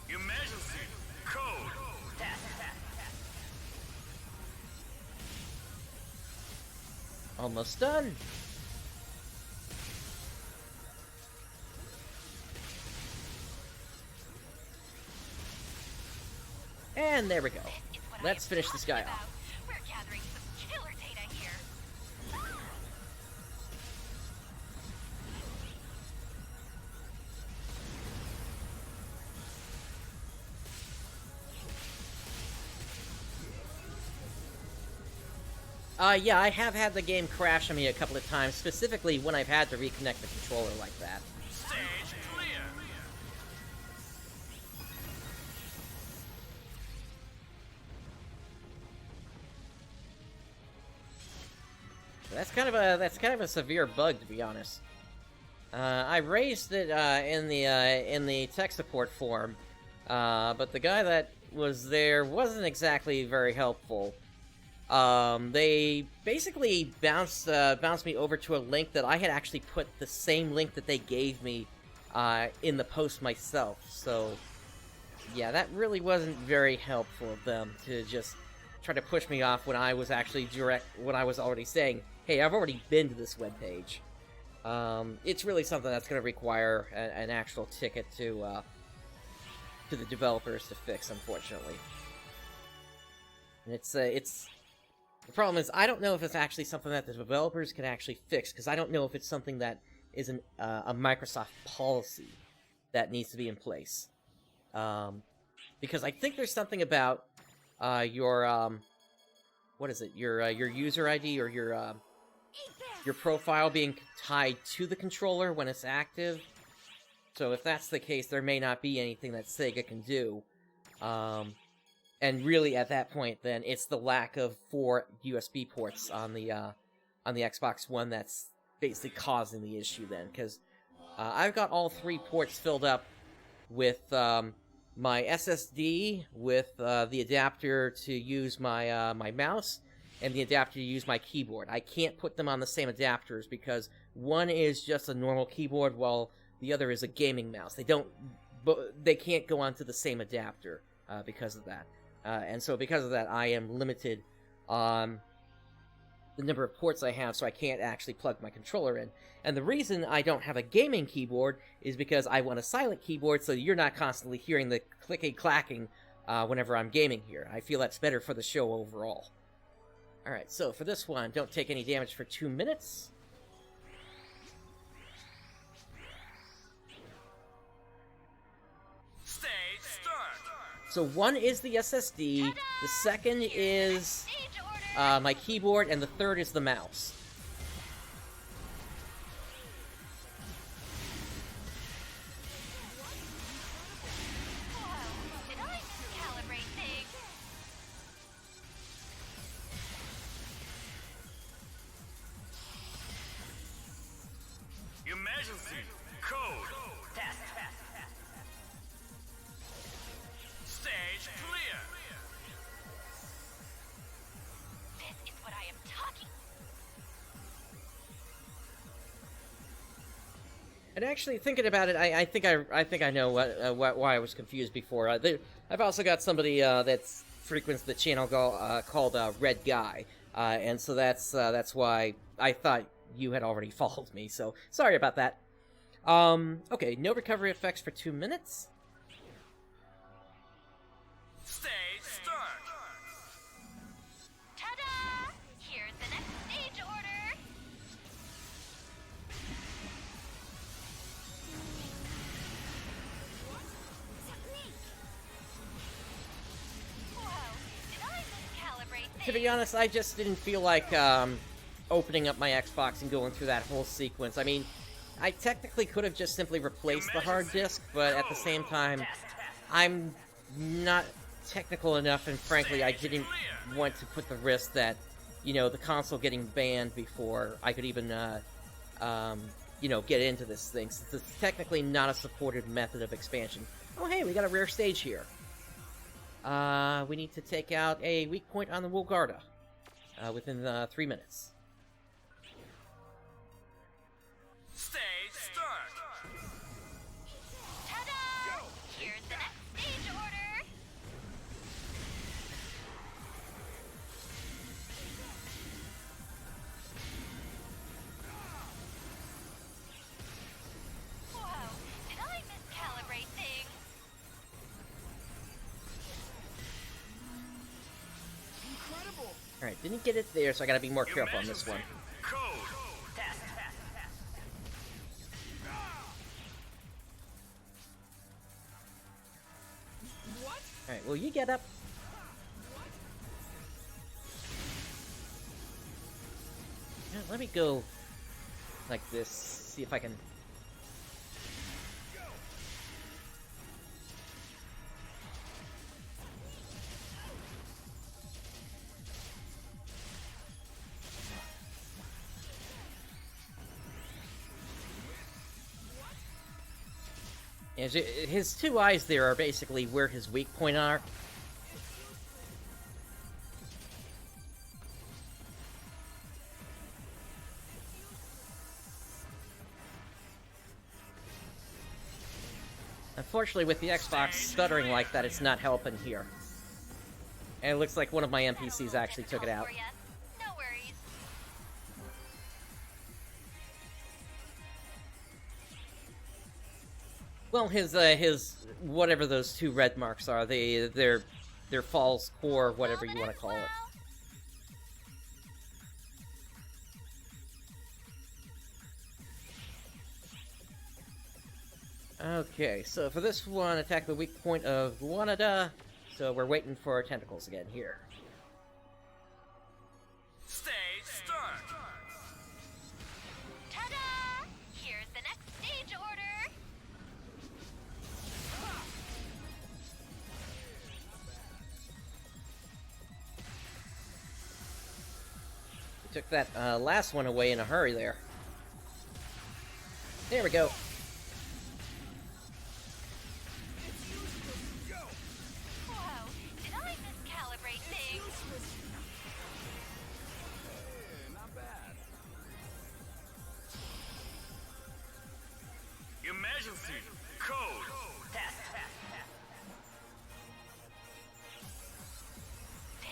Emergency code. Almost done. And there we go. This is what Let's I am finish this guy talking off. about. We're gathering some killer data here. Yeah, I have had the game crash on me a couple of times, specifically when I've had to reconnect the controller like that. Stage clear. That's kind of a severe bug, to be honest. I raised it in the tech support forum, but the guy that was there wasn't exactly very helpful. They basically bounced me over to a link that I had actually put the same link that they gave me in the post myself. So yeah, that really wasn't very helpful of them to just try to push me off when I was actually when I was already saying, hey, I've already been to this webpage. It's really something that's going to require an actual ticket to the developers to fix, unfortunately. And it's the problem is I don't know if it's actually something that the developers can actually fix, because I don't know if it's something that is a Microsoft policy that needs to be in place. Because I think there's something about your what is it? Your user ID or your profile being tied to the controller when it's active. So if that's the case, there may not be anything that Sega can do. And really, at that point, then it's the lack of 4 USB ports on the Xbox One that's basically causing the issue. Then, because I've got all 3 ports filled up with my SSD, with the adapter to use my my mouse, and the adapter to use my keyboard. I can't put them on the same adapters because one is just a normal keyboard while the other is a gaming mouse. They can't go onto the same adapter because of that. And so because of that, I am limited on the number of ports I have, so I can't actually plug my controller in. And the reason I don't have a gaming keyboard is because I want a silent keyboard, so you're not constantly hearing the clicking-clacking whenever I'm gaming here. I feel that's better for the show overall. Alright, so for this one, don't take any damage for 2 minutes. Stage start. So one is the SSD, the second is my keyboard, and the third is the mouse. Whoa, did I miscalibrate things? Emergency code. Stage clear. This is what I am talking. And actually, thinking about it, I think I know why I was confused before. I've also got somebody that frequents the channel called Red Guy, and so that's why I thought you had already followed me. So sorry about that. Okay, no recovery effects for 2 minutes. Stage start. Ta-da! Here's the next stage order. Whoa, did I miscalibrate things? To be honest, I just didn't feel like opening up my Xbox and going through that whole sequence. I mean, I technically could have just simply replaced the hard disk, but at the same time, I'm not technical enough, and frankly, I didn't want to put the risk that, you know, the console getting banned before I could even, you know, get into this thing, since it's technically not a supported method of expansion. Oh, hey, we got a rare stage here. We need to take out a weak point on the Wolgarda within 3 minutes. Stage start. Ta-da! Here's the next stage order. Whoa, did I miscalibrate things? Incredible! Alright, didn't get it there, so I gotta be more careful on this one. Code. What? Alright, will you get up? Yeah, let me go like this, see if I can... His two eyes there are basically where his weak point are. Unfortunately, with the Xbox stuttering like that, it's not helping here. And it looks like one of my NPCs actually took it out. No worries. Well, his whatever those two red marks are, they're false core, whatever you want to call it. Okay, so for this one, attack the weak point of Guanada. So we're waiting for our tentacles again here. Stage start. Ta-da! Here's the next stage order. We took that last one away in a hurry there. There we go. Whoa, did I miscalibrate things? Not bad. Emergency code.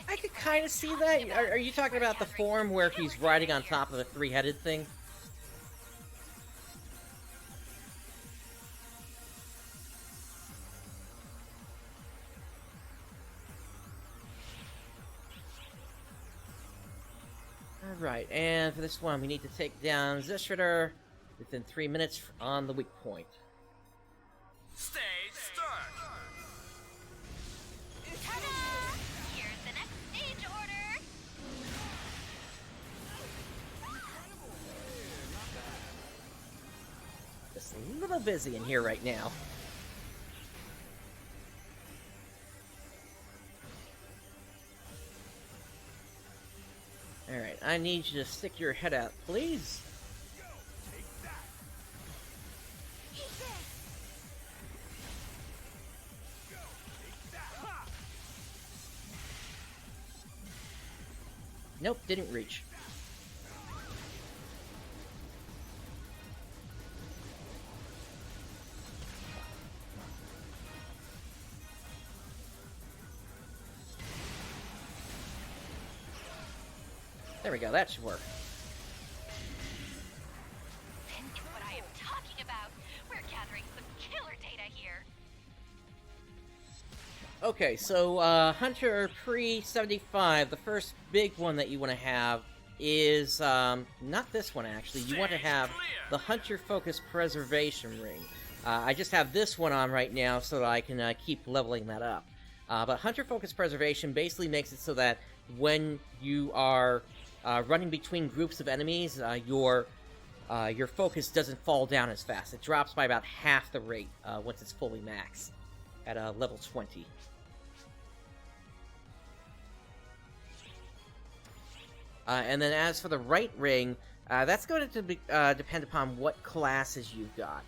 I could kind of see that. Are you talking about the form where he's riding on top of a three-headed thing? Alright, and for this one, we need to take down Zeshritter within 3 minutes on the weak point. Stage start. Ta-da! Here's the next stage order. Just a little busy in here right now. Alright, I need you to stick your head out, please. Nope, didn't reach. There we go, that should work. This is what I am talking about. We're gathering some killer data here. Okay, so Hunter pre-75, the first big one that you want to have is, not this one actually, you want to have the Hunter Focus Preservation Ring. I just have this one on right now so that I can keep leveling that up. But Hunter Focus Preservation basically makes it so that when you are running between groups of enemies, your focus doesn't fall down as fast. It drops by about half the rate once it's fully maxed at level 20. And then as for the right ring, that's going to depend upon what classes you've got.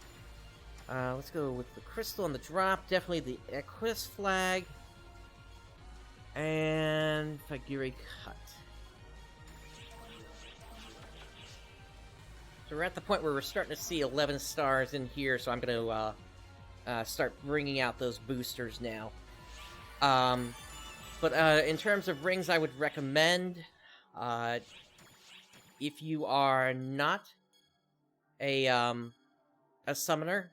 Let's go with the crystal and the drop, definitely the Equus flag, and Fagiri cut. So we're at the point where we're starting to see 11 stars in here, so I'm going to start bringing out those boosters now. But in terms of rings, I would recommend, if you are not a summoner,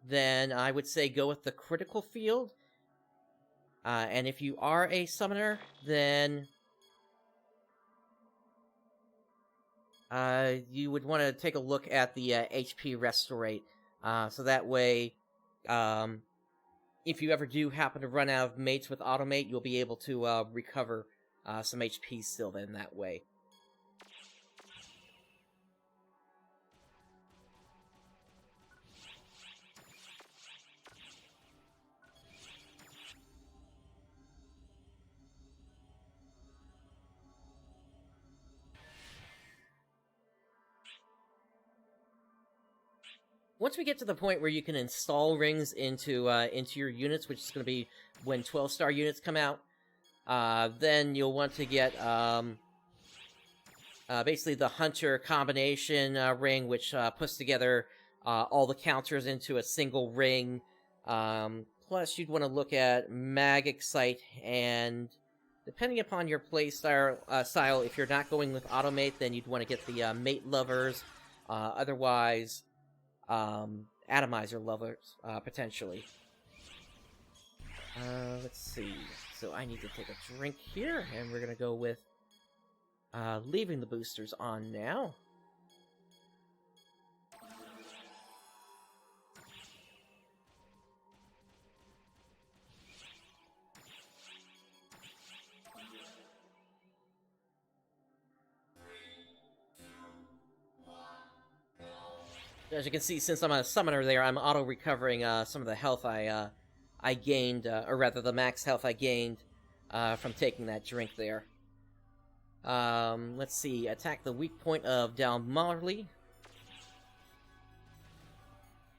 then I would say go with the critical field. And if you are a summoner, then you would want to take a look at the HP Restorate. So that way, if you ever do happen to run out of mates with Automate, you'll be able to recover some HP still then that way. once we get to the point where you can install rings into your units, which is going to be when 12-star units come out, then you'll want to get basically the Hunter combination ring, which puts together all the counters into a single ring. Plus, you'd want to look at Mag Excite, and depending upon your play style, if you're not going with Automate, then you'd want to get the Mate Lovers. Otherwise, Atomizer Lovers, potentially. Let's see. So I need to take a drink here, and we're going to go with leaving the boosters on now. As you can see, since I'm a summoner there, I'm auto-recovering some of the health I gained, or rather the max health I gained from taking that drink there. Let's see, attack the weak point of Dalmarley.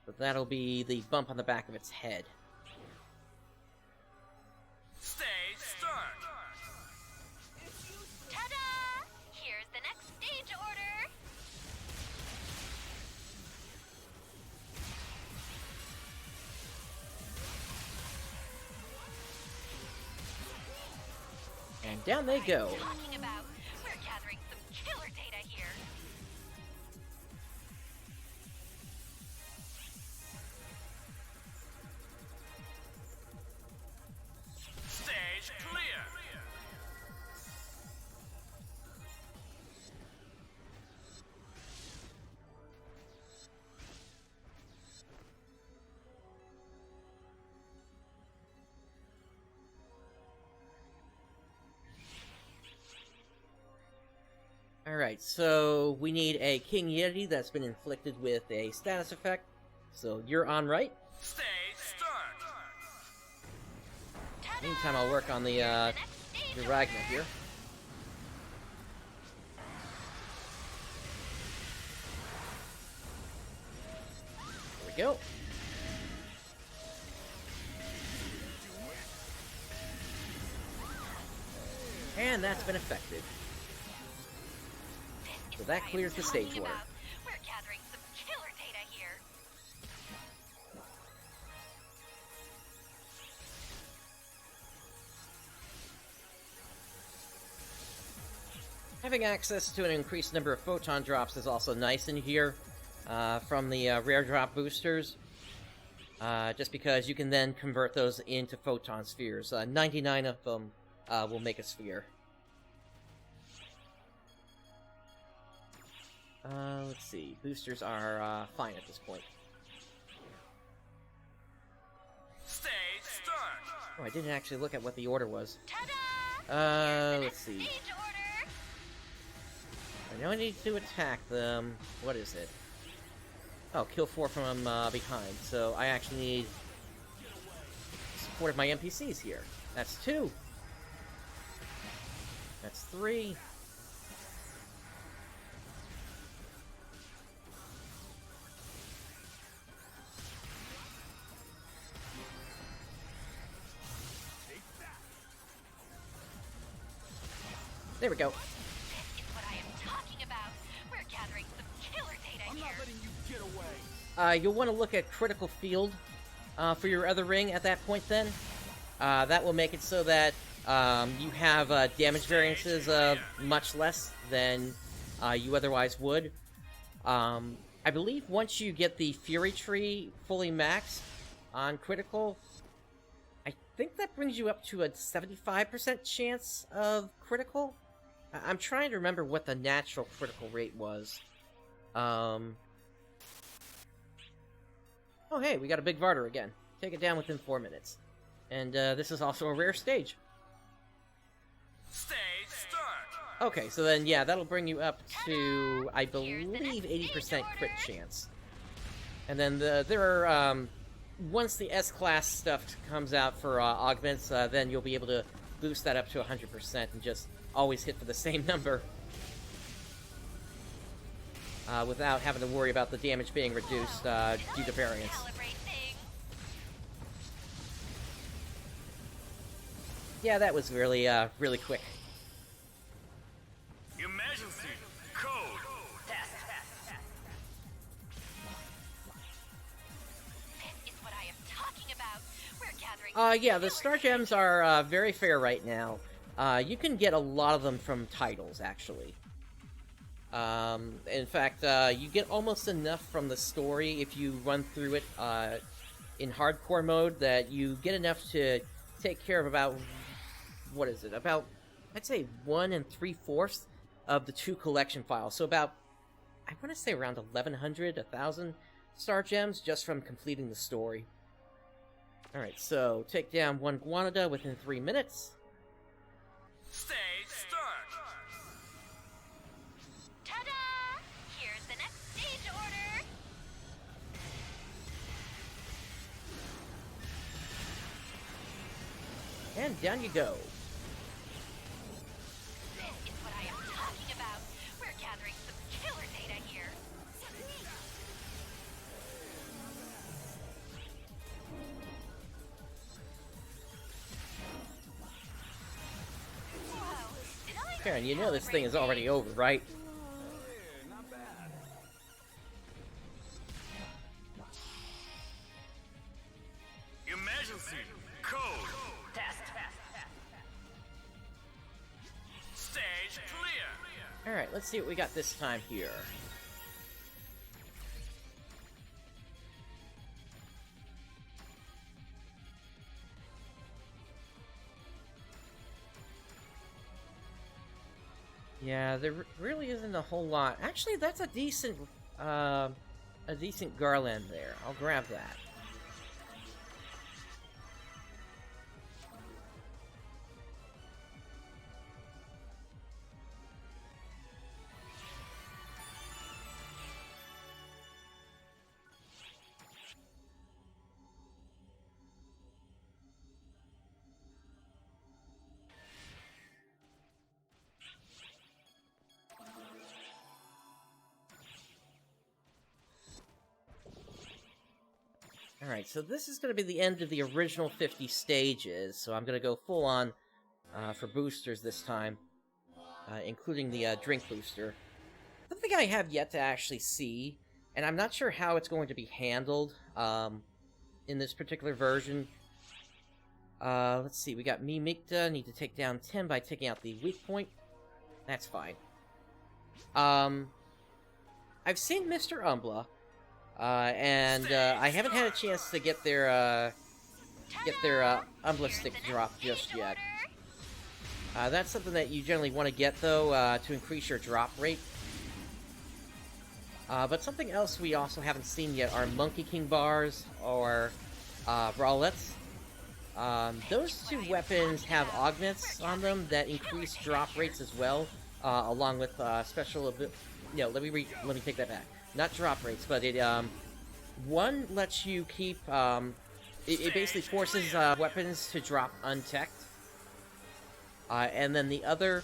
But that'll be the bump on the back of its head. Stage start. Ta-da! Here's the next stage order. And down they go. Talking about, we're gathering some killer data here. Stage clear. Alright, so we need a King Yeti that's been inflicted with a status effect. So you're on right. Stage start. Meantime, I'll work on the Ragna here. There we go. And that's been effective. So that clears the stage order. We're gathering some killer data here. Having access to an increased number of photon drops is also nice in here from the rare drop boosters. Just because you can then convert those into photon spheres. 99 of them will make a sphere. Let's see. Boosters are fine at this point. Stage start. Oh, I didn't actually look at what the order was. Ta-da! Let's see. Stage order. I know I need to attack them. What is it? Oh, kill 4 from behind. So I actually need support of my NPCs here. That's 2. That's 3. There we go. This is what I am talking about. We're gathering some killer data I'm here. not letting you get away. You'll want to look at critical field for your other ring at that point then. That will make it so that you have damage variances of much less than you otherwise would. I believe once you get the Fury Tree fully maxed on critical, I think that brings you up to a 75% chance of critical. I'm trying to remember what the natural critical rate was. Oh hey, we got a big Vardar again. Take it down within 4 minutes. And this is also a rare stage. Stage start. Okay, so then yeah, that'll bring you up to, I believe, 80% crit chance. And then there are, once the S-Class stuff comes out for augments, then you'll be able to boost that up to 100% and just always hit for the same number. without having to worry about the damage being reduced due to variance. Calibrate things. Yeah, that was really, really quick. Emergency code. This is what I am talking about. We're gathering. Yeah, the Star Gems are very fair right now. You can get a lot of them from titles, actually. In fact, you get almost enough from the story if you run through it in hardcore mode that you get enough to take care of about, what is it, about, I'd say 1 3/4 of the 2 collection files. So about, I want to say around 1,100, 1,000 Star Gems just from completing the story. Alright, so take down 1 Guanida within 3 minutes. Stage start. Ta-da! Here's the next stage order. And down you go. This is what I am talking about. We're gathering some killer data here. Whoa, did I Karen, you know this thing is calibrate already over, right? Yeah, not bad. Emergency code. Stage clear. Alright, let's see what we got this time here. Yeah, there really isn't a whole lot. Actually, that's a decent garland there. I'll grab that. Alright, so this is going to be the end of the original 50 stages, so I'm going to go full on for boosters this time, including the drink booster. Something I have yet to actually see, and I'm not sure how it's going to be handled in this particular version. Let's see, we got Mimikta, need to take down 10 by taking out the weak point. That's fine. I've seen Mr. Umbla, and I haven't had a chance to get their Umbla stick drop just yet. That's something that you generally want to get, though, to increase your drop rate. But something else we also haven't seen yet are Monkey King bars or Brawlets. Those two weapons have augments on them that increase drop rates as well, along with special no, let me take that back. Not drop rates, but it one lets you keep it basically forces weapons to drop unteched, and then the other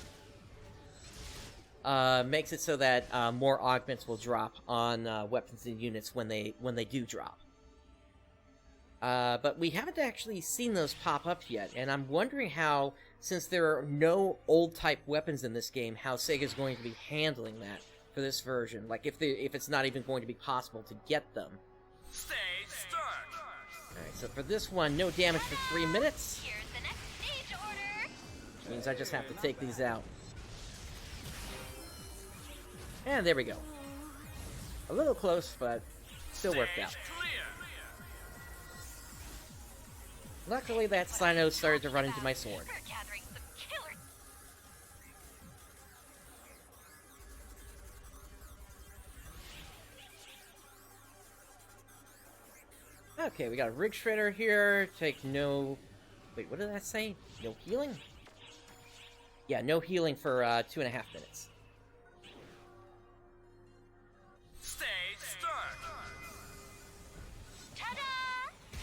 makes it so that more augments will drop on weapons and units when they do drop. But we haven't actually seen those pop up yet, and I'm wondering how, since there are no old-type weapons in this game, how Sega's going to be handling that for this version. Like, if it's not even going to be possible to get them. Stage start. Alright, so for this one, no damage for 3 minutes. Here's the next stage order. Which means I just have to take these out. And there we go. A little close, but still worked out. Stage clear. Luckily, that Sino started to run into my sword. We're gathering some killer. Okay, we got a Rig Shredder here. Take no... Wait, what did that say? No healing? Yeah, no healing for 2.5 minutes. Stage start. Ta-da!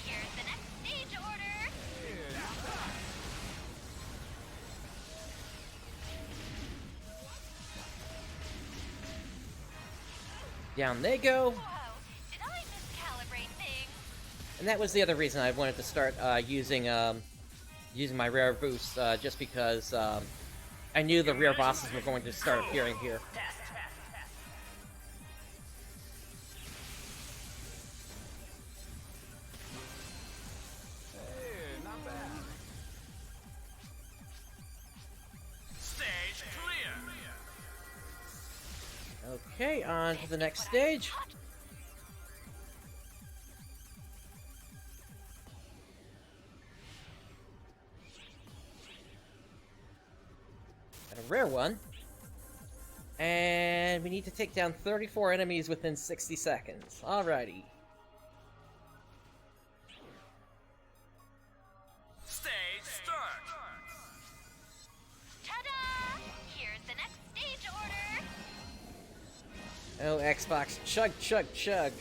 Here's the next stage order. Down they go. Whoa, did I miscalibrate things? And that was the other reason I wanted to start using my rare boost, just because I knew the rare bosses were going to start appearing here. Hey, not bad. Stage clear. Okay, on to the next stage. A rare one. And we need to take down 34 enemies within 60 seconds. Alrighty. Stage start. Ta-da! Here's the next stage order. Oh, Xbox. Chug, chug, chug.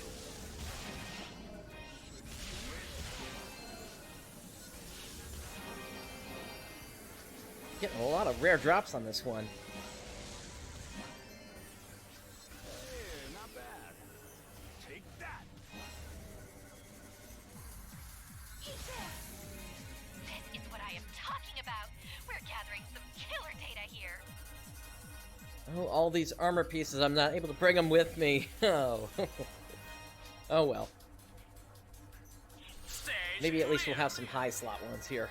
Getting a lot of rare drops on this one. Hey, not bad. Take that. Eat this! This is what I am talking about. We're gathering some killer data here. Oh, all these armor pieces. I'm not able to bring them with me. Oh. Oh well. Stage Maybe at least we'll clear. have some high slot ones here.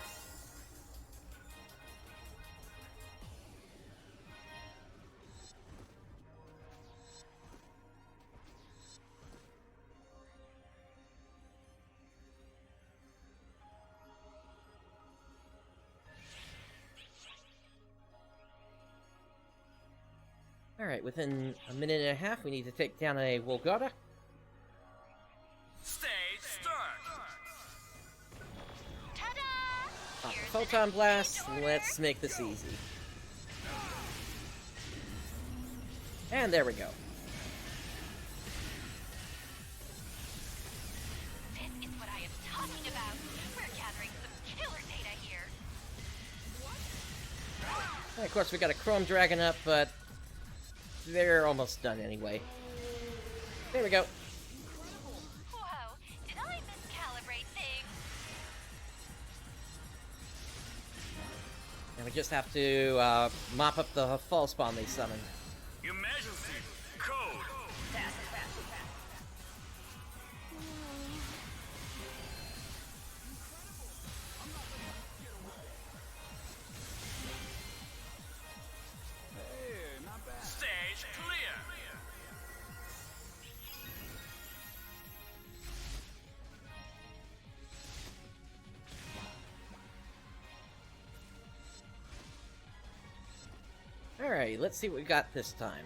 Alright, within a minute and a half, we need to take down a Volgada. Stage start. Ta-da! Pop the Here's the Photon next Blast. stage order. Let's make this easy. And there we go. This is what I am talking about. We're gathering some killer data here. And of course, we got a Chrome Dragon up, but they're almost done anyway. There we go. Whoa, did I miscalibrate things? And we just have to mop up the fall spawn they summoned. Emergency code. Hey, not bad. Stage clear. Alright, let's see what we got this time.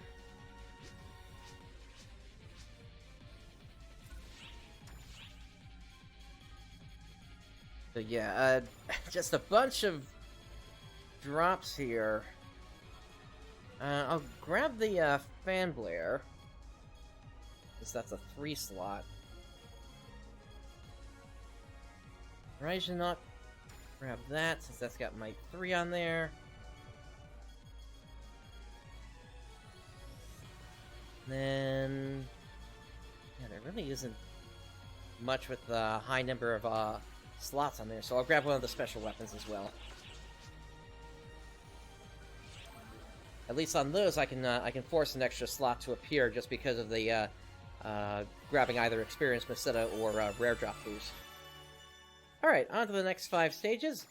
So yeah, just a bunch of drops here. I'll grab the Fan Blare, because that's a 3 slot. Not grab that, since that's got my 3 on there. Then, yeah, there really isn't much with the high number of slots on there, so I'll grab one of the special weapons as well. At least on those, I can force an extra slot to appear just because of the grabbing either Experience Meseta or Rare Drop boost. Alright, on to the next 5 stages.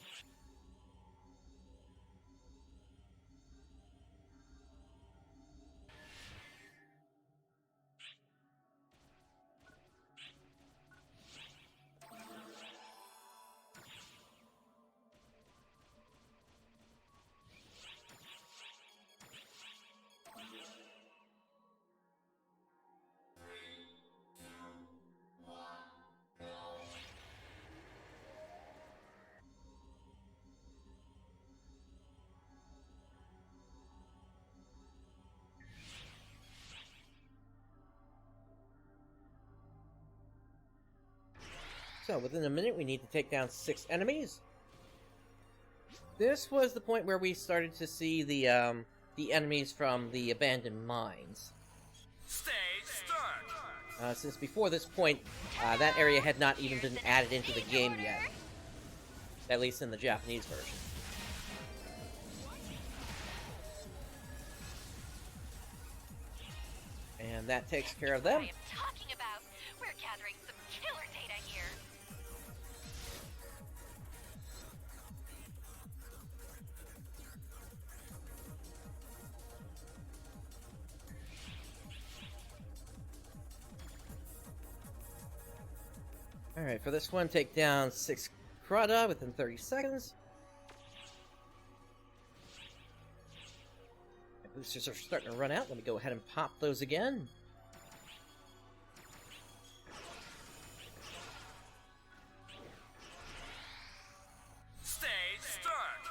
So, within a minute, we need to take down 6 enemies. This was the point where we started to see the enemies from the abandoned mines. Stage start. since before this point, that area had not even been added into the game yet. At least in the Japanese version. And that takes care of them. I am talking about. We're gathering some killer data here. Alright, for this one, take down 6 Krada within 30 seconds. My boosters are starting to run out. Let me go ahead and pop those again. Stage start.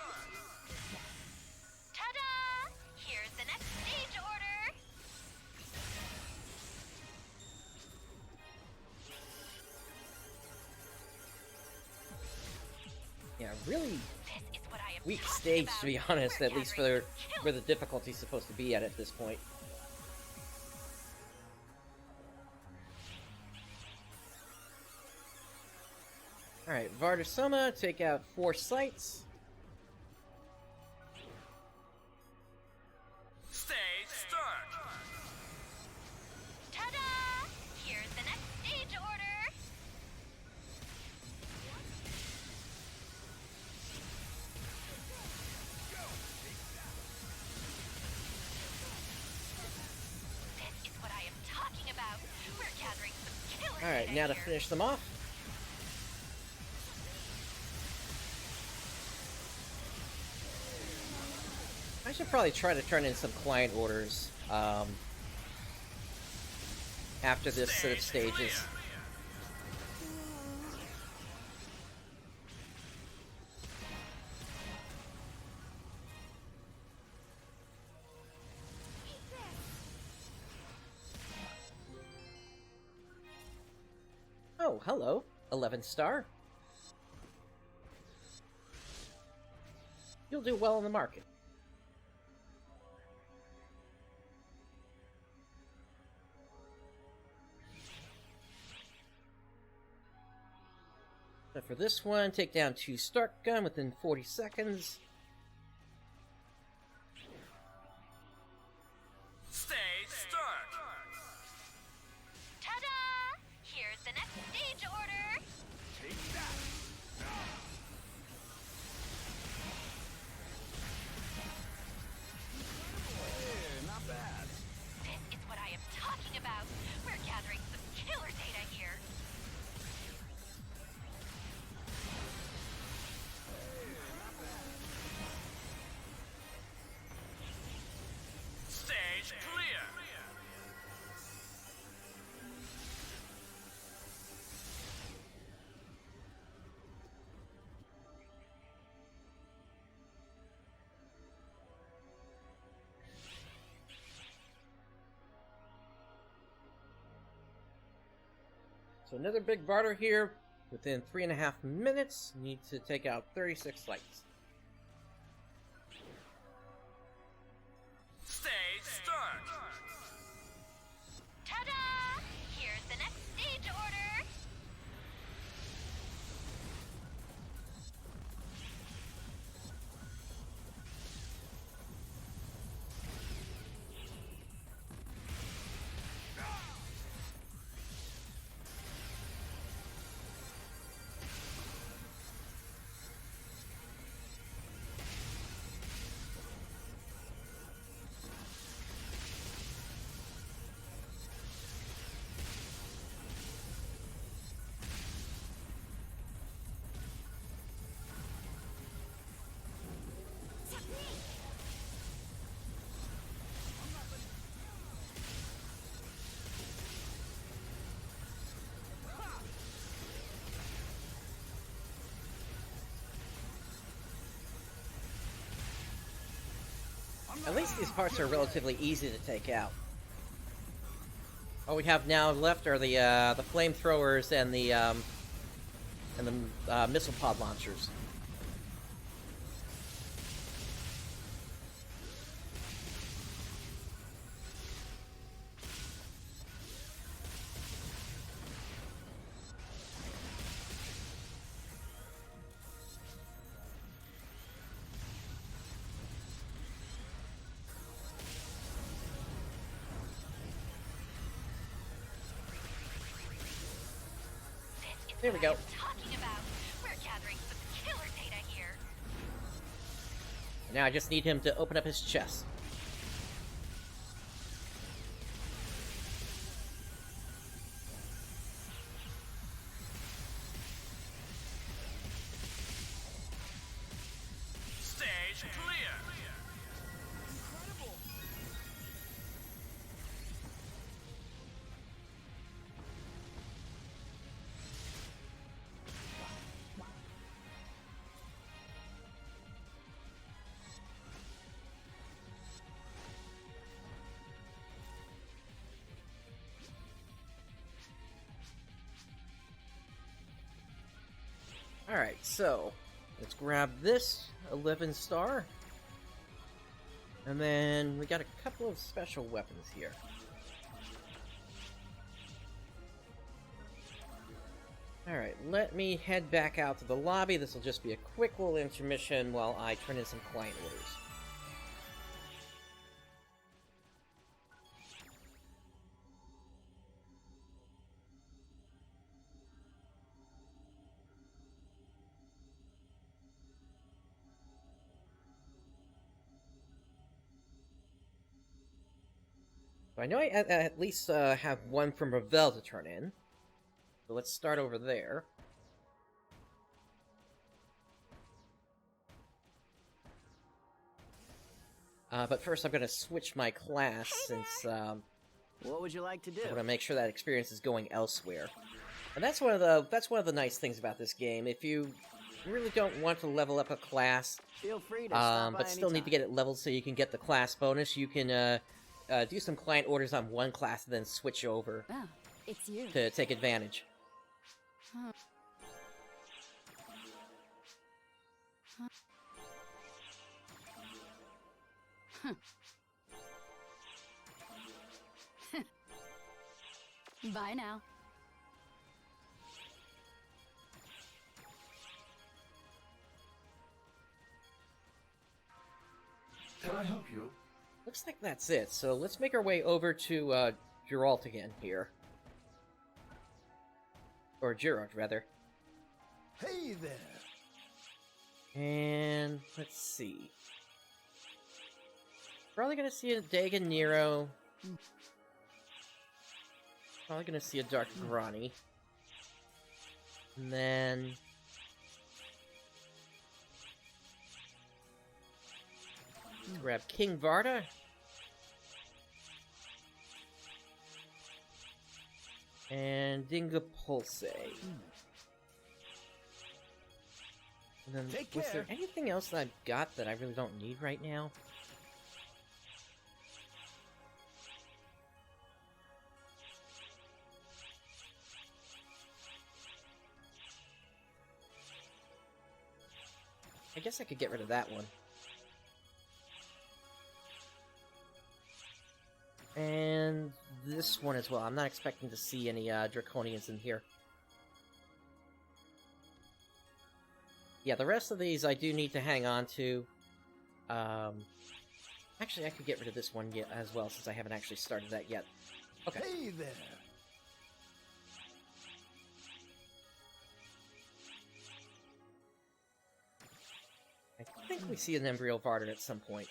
Ta-da! Here's the next stage order. Yeah, really This is what I am weak talking stage, about. to be honest, We're at least gathering for some where the difficulty's supposed to be at this point. Alright, Vardar Soma, take out 4 sites. Stage start. Ta-da! Here's the next stage order. This is what I am talking about. We're gathering some killer Alright, data now to here. finish them off. I should probably try to turn in some client orders after this set of stages. Oh, hello, 11 star. You'll do well in the market. So for this one, take down 2 Stark Gun within 40 seconds. Stage start. Ta-da! Here's the next stage order. Take that. Hey, not bad. This is what I am talking about. We're gathering some killer data here. Stage clear. So another big Vardar here. Within 3.5 minutes, need to take out 36 lights. Stage start. Ta-da! Here's the next stage order. At least these parts are relatively easy to take out. All we have now left are the flamethrowers and the missile pod launchers. There we go. Talking about, we're gathering some killer data here. Now I just need him to open up his chest. Stage clear. Incredible. Alright, so let's grab this 11 star. And then we got a couple of special weapons here. Alright, let me head back out to the lobby. This will just be a quick little intermission while I turn in some client orders. I know I at least have one from Ravel to turn in. So let's start over there. But first I'm going to switch my class since What would you like to do? I want to make sure that experience is going elsewhere. And that's one of the nice things about this game. If you really don't want to level up a class, Feel free to stop by but still need to get it leveled so you can get the class bonus, you can do some client orders on one class and then switch over Oh, it's you. to take advantage. Huh. Bye now. Can I help you? Looks like that's it, so let's make our way over to Geralt again here. Or Gerard, rather. Hey there. And let's see. Probably gonna see a Dagon Nero. Probably gonna see a Dark Grani. And then grab King Vardar. And Dinga Pulse. And then, Take was there care. anything else that I've got that I really don't need right now? I guess I could get rid of that one. And this one as well. I'm not expecting to see any Draconians in here. Yeah, the rest of these I do need to hang on to. Actually, I could get rid of this one as well, since I haven't actually started that yet. Okay. Hey there. I think we see an Embryo Vardar at some point.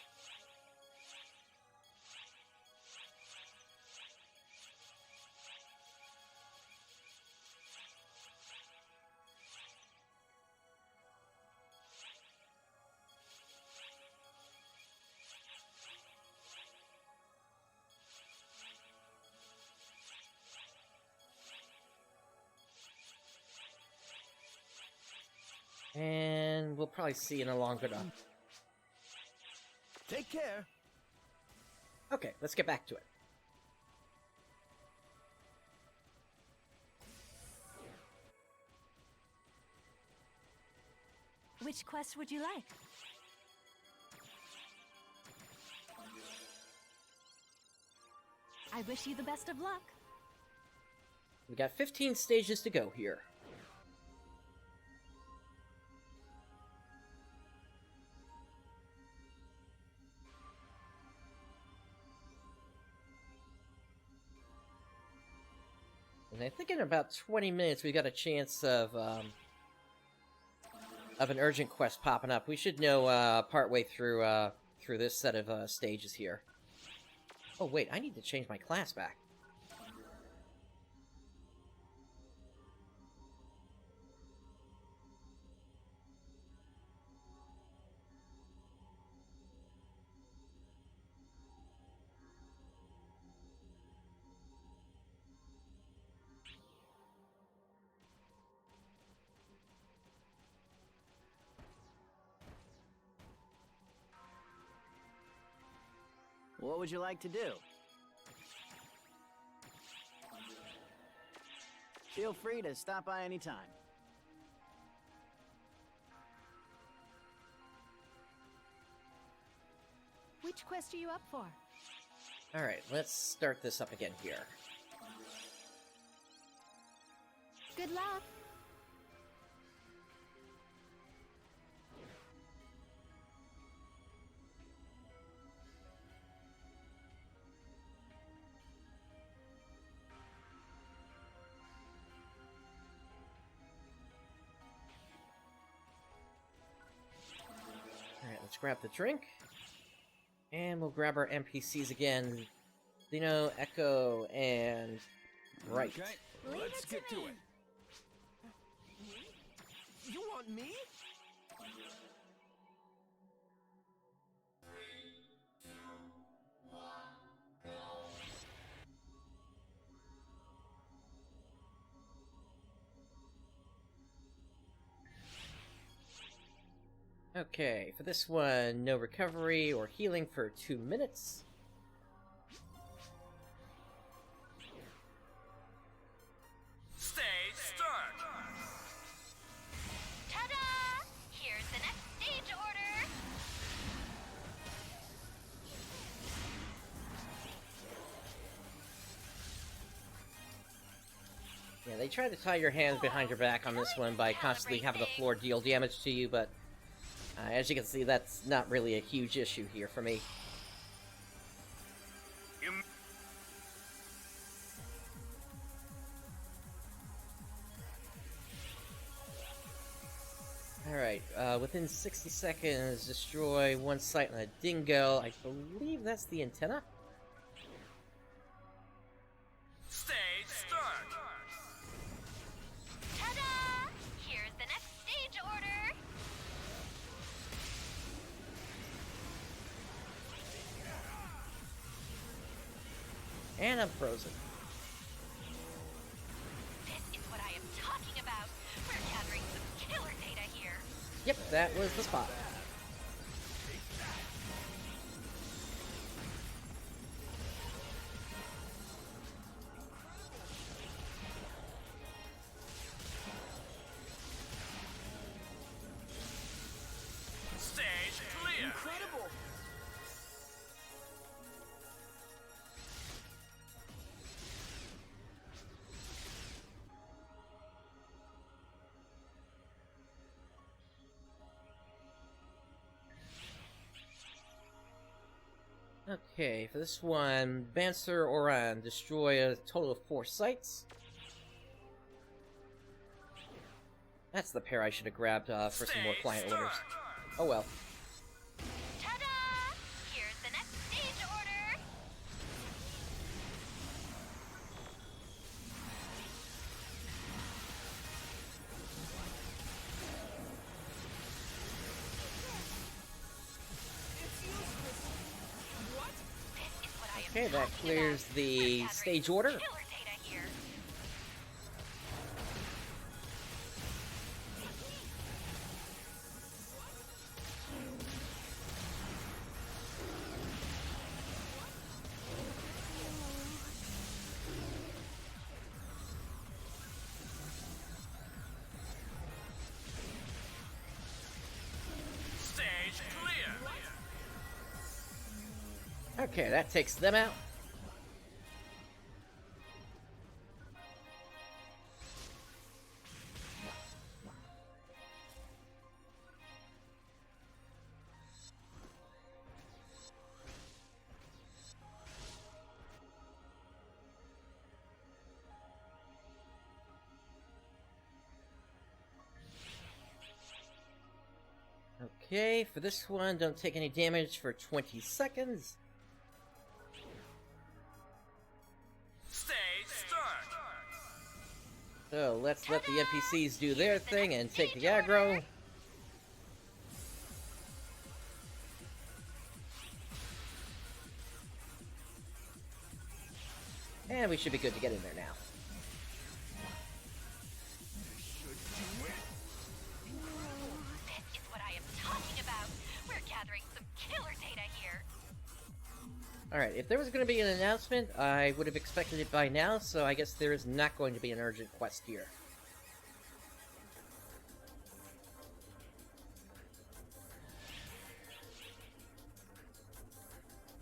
And we'll probably see in a longer enough. Take care. Okay, let's get back to it. Which quest would you like? I wish you the best of luck. We got 15 stages to go here. And I think in about 20 minutes we got a chance of an urgent quest popping up. We should know partway through through this set of stages here. Oh wait, I need to change my class back. What would you like to do? Feel free to stop by anytime. Which quest are you up for? Alright, let's start this up again here. Good luck. Alright, let's grab the drink. And we'll grab our NPCs again. Lino, Echo, and Bright. Okay, Leave let's it to get to me. it. You want me? Okay, for this one, no recovery or healing for 2 minutes. Stage start. Ta-da! Here's the next stage order. Yeah, they try to tie your hands behind your back on this one by constantly having the floor deal damage to you, but as you can see, that's not really a huge issue here for me. You Alright, within 60 seconds, destroy one site on a dingo. I believe that's the antenna? stage start. Ta-da! Here's the next stage order. And I'm frozen. This is what I am talking about. We're gathering some killer data here. Yep, that was the spot. Stage clear. Incredible! Okay, for this one, Banser Oran, destroy a total of 4 sites. That's the pair I should have grabbed for some more client orders. Oh well. Ta-da! Here's the next stage order. This is what I am Okay, that talking clears about. the We're gathering stage some order. killer data here. Stage clear. Okay, that takes them out. Okay, for this one, don't take any damage for 20 seconds. Stage start. So let's let the NPCs do their thing and take the aggro. And we should be good to get in there now. This is what I am talking about. We're gathering some killer data here. Alright, if there was going to be an announcement, I would have expected it by now, so I guess there is not going to be an urgent quest here.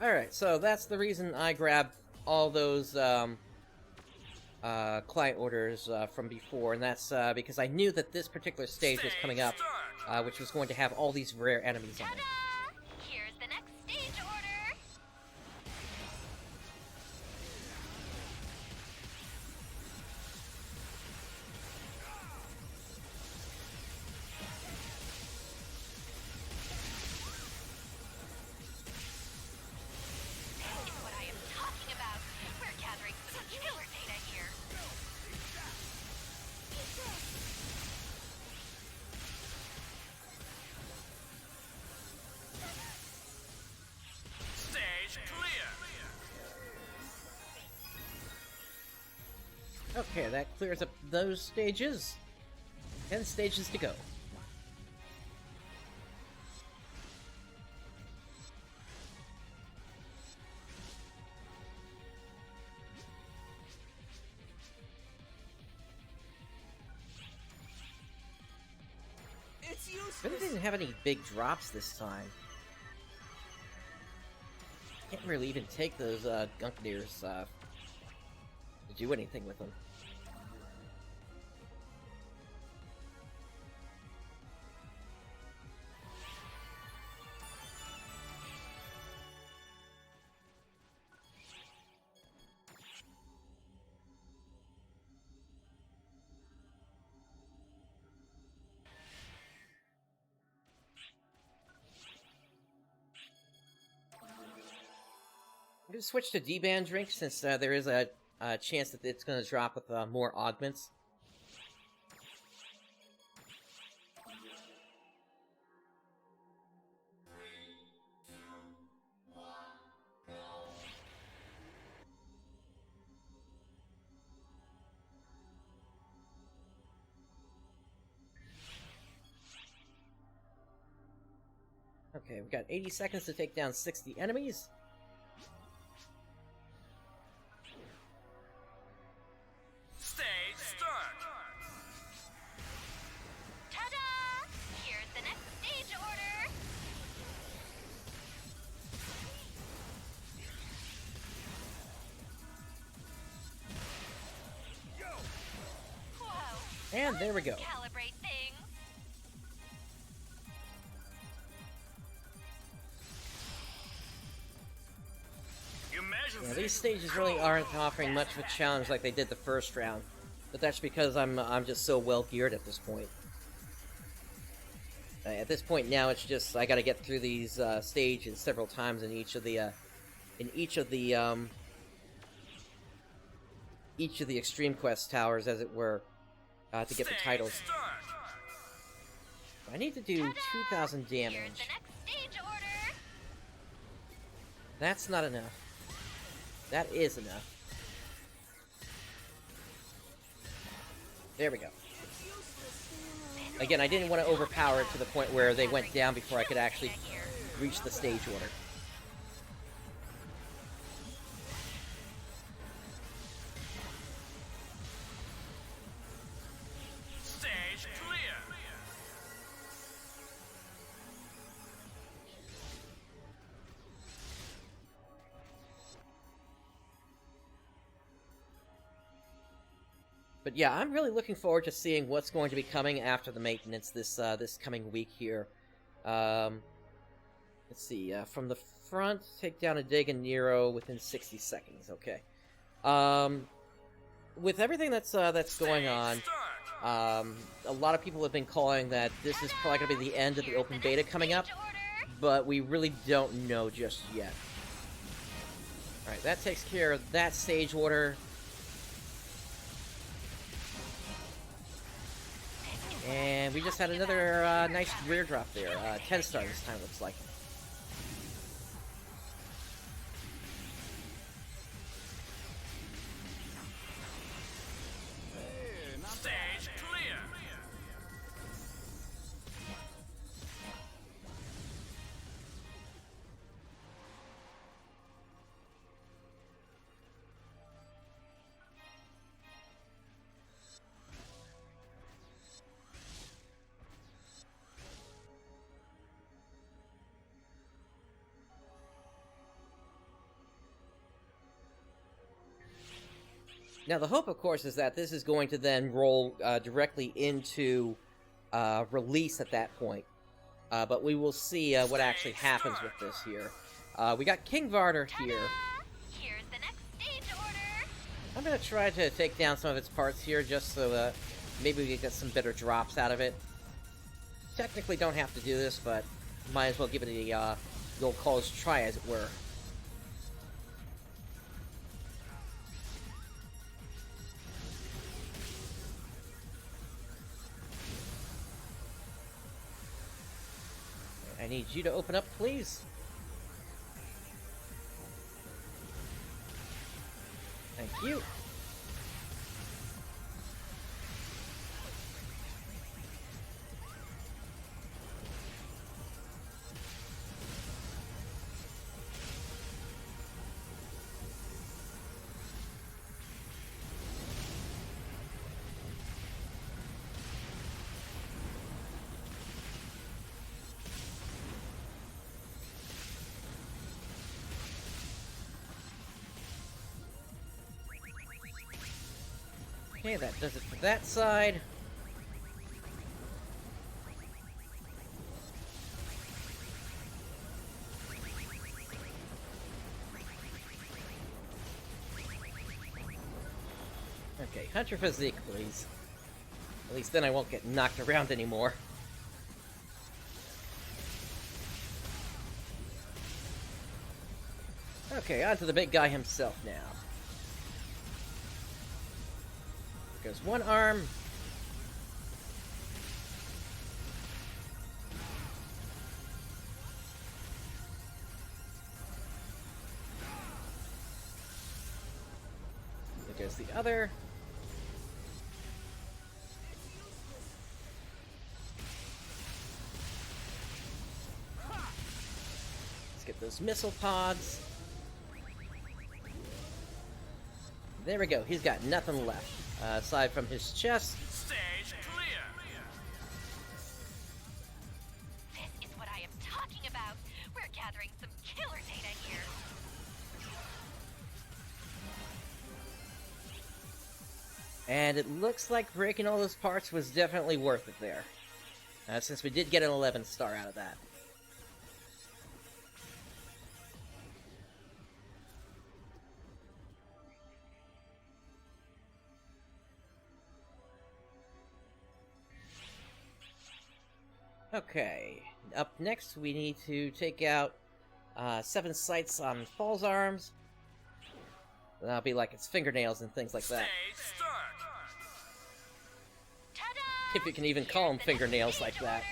Alright, so that's the reason I grabbed all those client orders from before, and that's because I knew that this particular stage was coming up, which was going to have all these rare enemies on it. Ta-da! Here's the next stage order. This is what I am talking about. We're gathering some killer data here. Stage clear. Okay, that clears up those stages. 10 stages to go. It's But it useless. didn't have any big drops this time. Can't really even take those Gunkadeers to do anything with them. I'm gonna switch to D-Band drink since there is a chance that it's gonna drop with more augments. Okay, we've got 80 seconds to take down 60 enemies. Stage start. Ta-da! Here's the next stage order. Whoa. And there we go. Calibrate things. You measure Yeah, these stages really aren't offering much of a challenge like they did the first round, but that's because I'm just so well geared at this point. At this point now, it's just I got to get through these stages several times in each of the Extreme Quest towers, as it were, to get the titles. Start. I need to do 2,000 Here's the damage. next stage order. That's not enough. That is enough. There we go. Again, I didn't want to overpower it to the point where they went down before I could actually reach the stage order. Stage clear. But yeah, I'm really looking forward to seeing what's going to be coming after the maintenance this coming week here. Let's see, from the front, take down a dig and Nero within 60 seconds. Okay. With everything that's going on, Start. A lot of people have been calling that this is probably going to be the end of the open beta coming up, but we really don't know just yet. Alright, that takes care of that stage order. And we just had another nice rare drop there. 10 star this time, looks like. Stage clear. Now, the hope, of course, is that this is going to then roll directly into release at that point. But we will see what actually happens with this here. We got King Vardar here. Here's the next stage order. I'm going to try to take down some of its parts here just so that maybe we can get some better drops out of it. Technically don't have to do this, but might as well give it a the old college try, as it were. I need you to open up, please. Thank you. Okay, that does it for that side. Okay, Hunter Physique, please. At least then I won't get knocked around anymore. Okay, on to the big guy himself now. There goes one arm. There goes the other. Let's get those missile pods. There we go. He's got nothing left, aside from his chest. Stage clear. This is what I am talking about. We're gathering some killer data here. And it looks like breaking all those parts was definitely worth it there. Since we did get an 11 star out of that. Okay, up next we need to take out 7 sights on Fall's arms. That'll be like its fingernails and things like that. Stage start. Ta-da! If you can even call them Here's the next fingernails stage like that.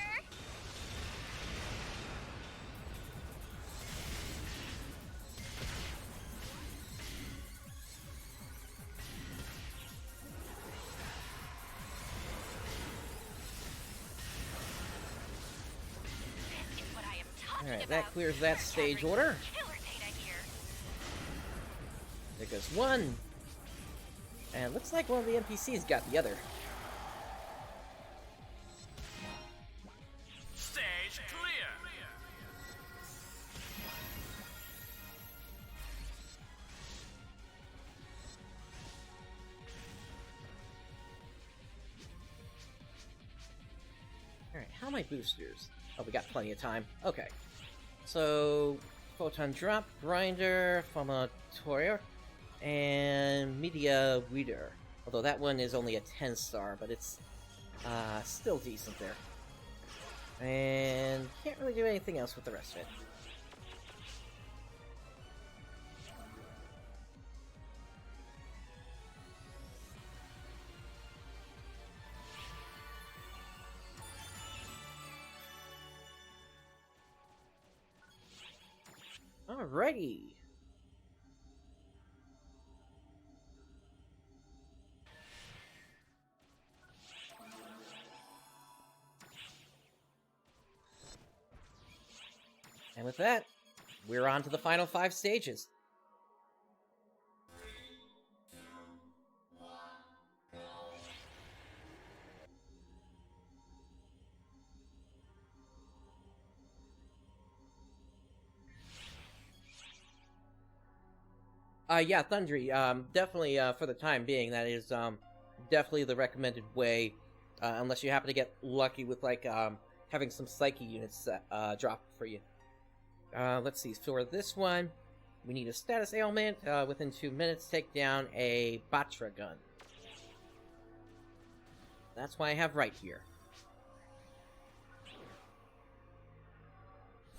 order. This is what I am talking Alright, about. that clears that We're stage gathering order. some killer data here. There goes one. And it looks like one of the NPCs got the other. Stage clear. Alright, how are my boosters? Oh, we got plenty of time. Okay. So, Photon Drop, Grinder, Fulminatoria, and Media Weeder. Although that one is only a 10-star, but it's still decent there. And can't really do anything else with the rest of it. Alrighty. And with that, we're on to the final 5 stages. Yeah, Thundry, definitely, for the time being, that is, definitely the recommended way, unless you happen to get lucky with, like, having some Psyche units, drop for you. Let's see, for this one, we need a status ailment, within 2 minutes, take down a Batra gun. That's why I have right here.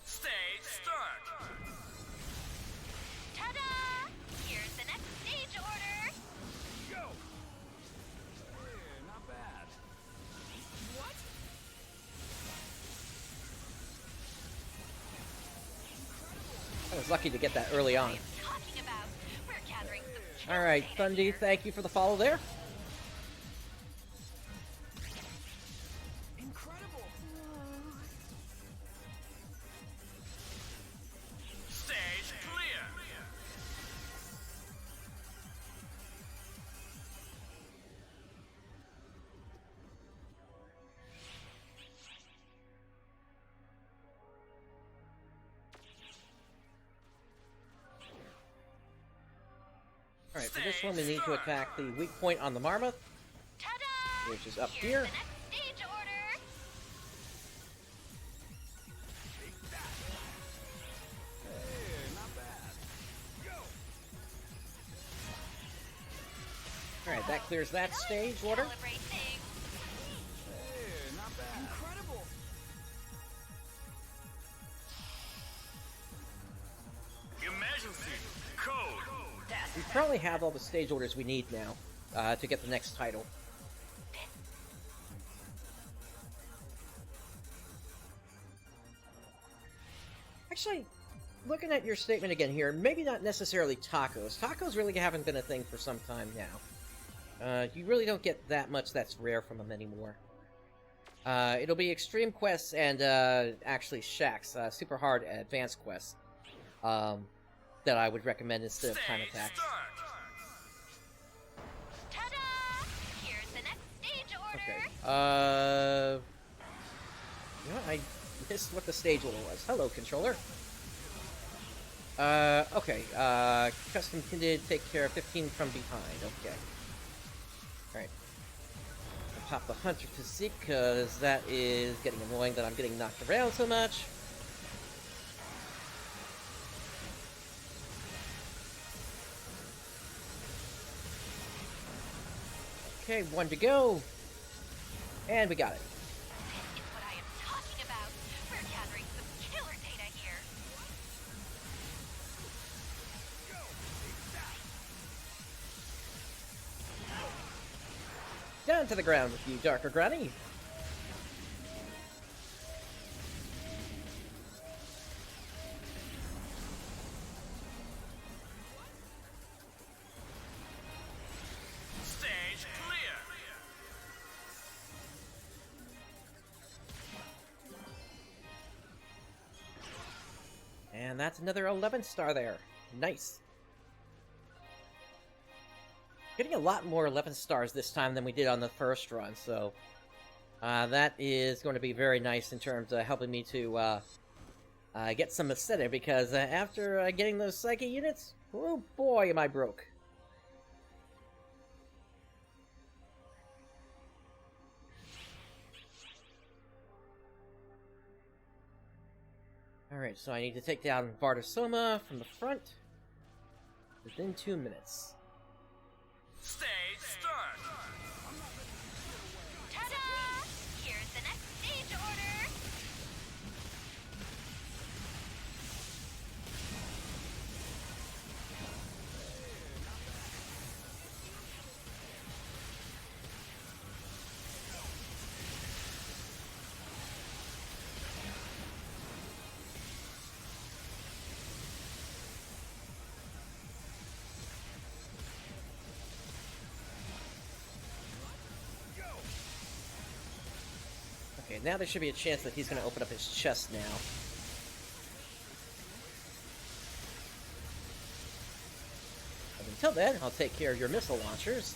Stage start. Ta-da! Here's the next stage order. Go! Not bad. What? I was lucky to get that early on. Talking about, we're gathering some Alright, data Thundy, here. thank you for the follow there. Incredible! Stage clear. Alright, for this one we need to attack the weak point on the Marmoth, Ta-da! which is up Here's here. the next stage order. Hey, not bad. Go! Alright, that clears that stage order. Celebrating. Hey, not bad. Incredible! Emergency code. We probably have all the stage orders we need now, to get the next title. Actually, looking at your statement again here, maybe not necessarily tacos. Tacos really haven't been a thing for some time now. You really don't get that much that's rare from them anymore. It'll be Extreme Quests and, actually Shacks, super hard advanced quests, that I would recommend instead of time Stage attacks. start. Ta-da! Here's the next stage order. Okay, you know what, I missed what the stage order was. Hello, controller. Okay, custom kinded, take care of 15 from behind, okay. Alright. I'll pop the Hunter Physique, because that is getting annoying that I'm getting knocked around so much. Okay, 1 to go. And we got it. This is what I am talking about. We're gathering some killer data here. Down to the ground with you, Darker Granny. Stage clear. And that's another 11 star there. Nice. Getting a lot more 11 stars this time than we did on the first run, so that is going to be very nice in terms of helping me to get some aesthetic, because after getting those Psyche units, oh boy am I broke. Alright, so I need to take down Vardar from the front within 2 minutes. Stage start. now there should be a chance that he's going to open up his chest now. But until then, I'll take care of your missile launchers.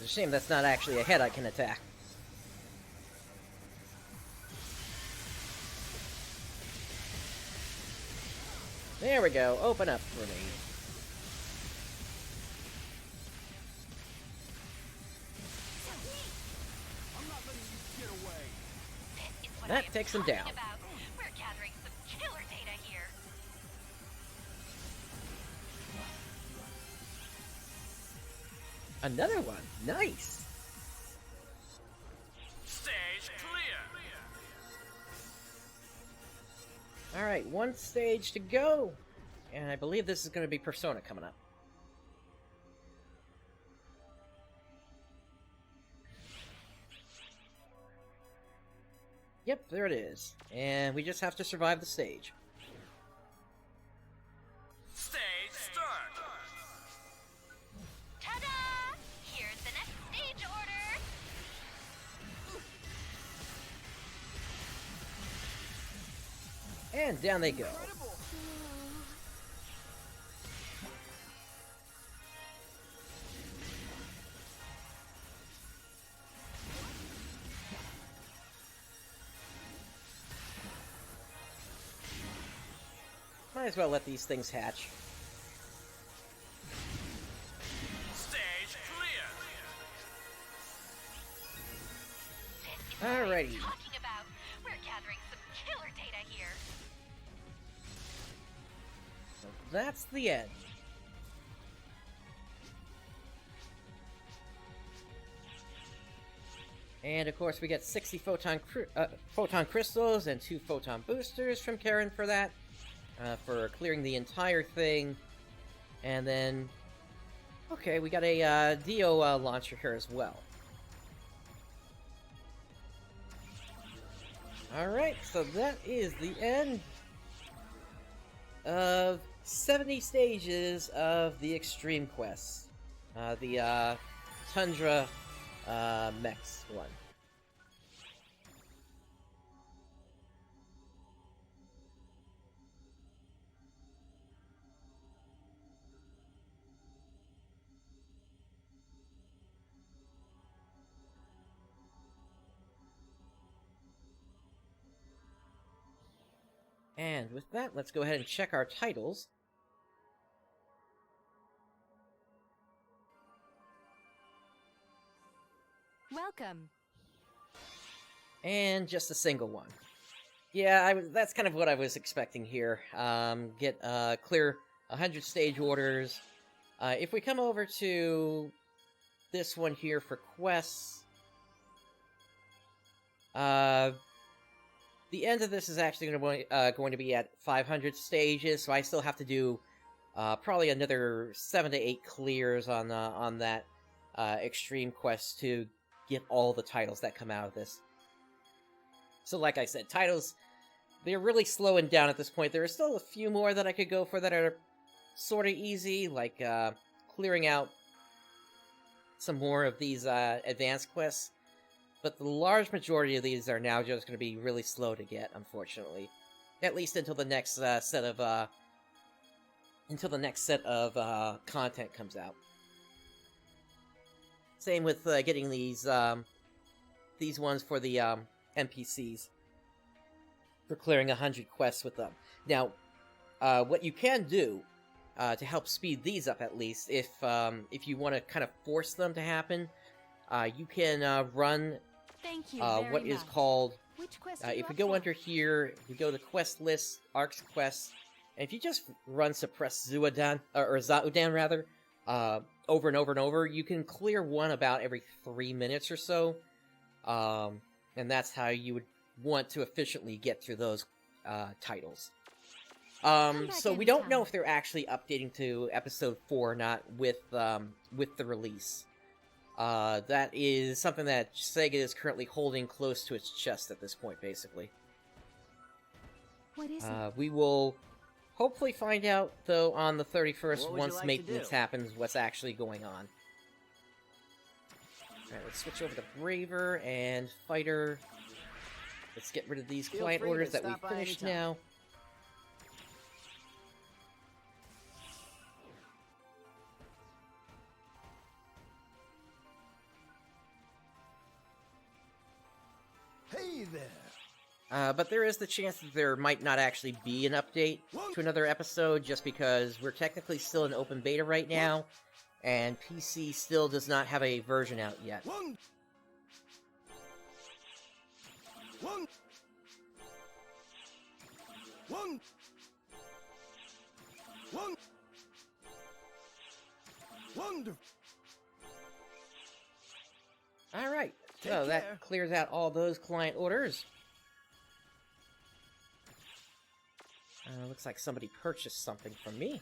It's a shame that's not actually a head I can attack. There we go, open up for me. I'm not letting you get away. This is what That I am takes him talking down. about. We're gathering some killer data here. Another one, nice! Stage clear. Alright, one stage to go! And I believe this is going to be Persona coming up. Yep, there it is. And we just have to survive the stage. Stage start. Ta-da! Here's the next stage order. And down they go. Incredible. Might as well let these things hatch. Stage clear. This is what I'm Alrighty. talking about. We're gathering some killer data here. So that's the end. And of course we get 60 photon crystals and 2 photon boosters from Karen for that. For clearing the entire thing. And then... okay, we got a Dio launcher here as well. Alright, so that is the end of 70 stages of the Extreme Quest. The Tundra Mechs one. And with that, let's go ahead and check our titles. Welcome. And just a single one. Yeah, that's kind of what I was expecting here. Get clear 100 stage orders. If we come over to this one here for quests, the end of this is actually going to be at 500 stages, so I still have to do probably another 7 to 8 clears on that Extreme Quest to get all the titles that come out of this. So like I said, titles, they're really slowing down at this point. There are still a few more that I could go for that are sort of easy, like clearing out some more of these advanced quests. But the large majority of these are now just going to be really slow to get, unfortunately. At least until the next set of content comes out. Same with getting these ones for the NPCs. For clearing 100 quests with them. Now, what you can do to help speed these up, at least, if you want to kind of force them to happen, you can run. Thank you what is called, Which quest are you if we up go for? under here, if we go to quest list, Arcs quests, and if you just run suppress Zaudan, or Zaudan rather, over and over and over, you can clear one about every 3 minutes or so, and that's how you would want to efficiently get through those titles. So we don't know anytime. if they're actually updating to episode 4 or not with the release. That is something that Sega is currently holding close to its chest at this point, basically. What is it? We will hopefully find out, though, on the 31st, What would you once like to maintenance do? happens, what's actually going on. Alright, let's switch over to Braver and Fighter. Let's get rid of these Feel client free to orders that we've stop by finished anytime. now. Hey there. But there is the chance that there might not actually be an update to another episode, just because we're technically still in open beta right now, and PC still does not have a version out yet. One. One. One. One. Wonderful. Alright, so Take care. that clears out all those client orders. Looks like somebody purchased something from me.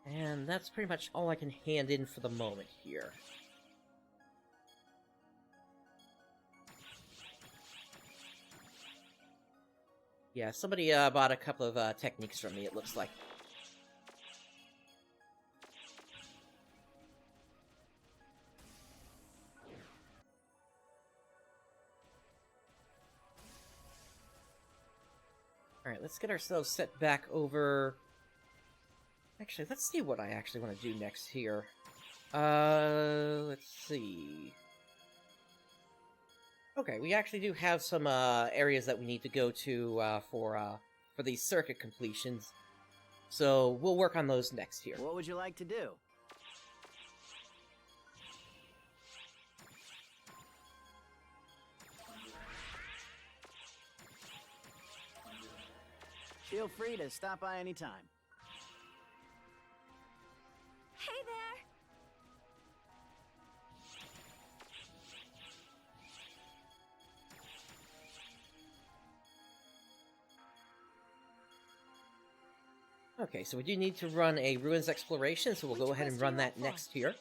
And that's pretty much all I can hand in for the moment here. Yeah, somebody bought a couple of techniques from me, it looks like. Alright, let's get ourselves set back over... Actually, let's see what I actually want to do next here. Let's see... Okay, we actually do have some areas that we need to go to for these circuit completions. So we'll work on those next here. What would you like to do? Feel free to stop by anytime. Hey there! Okay, so we do need to run a ruins exploration, so we'll go ahead and run that next here.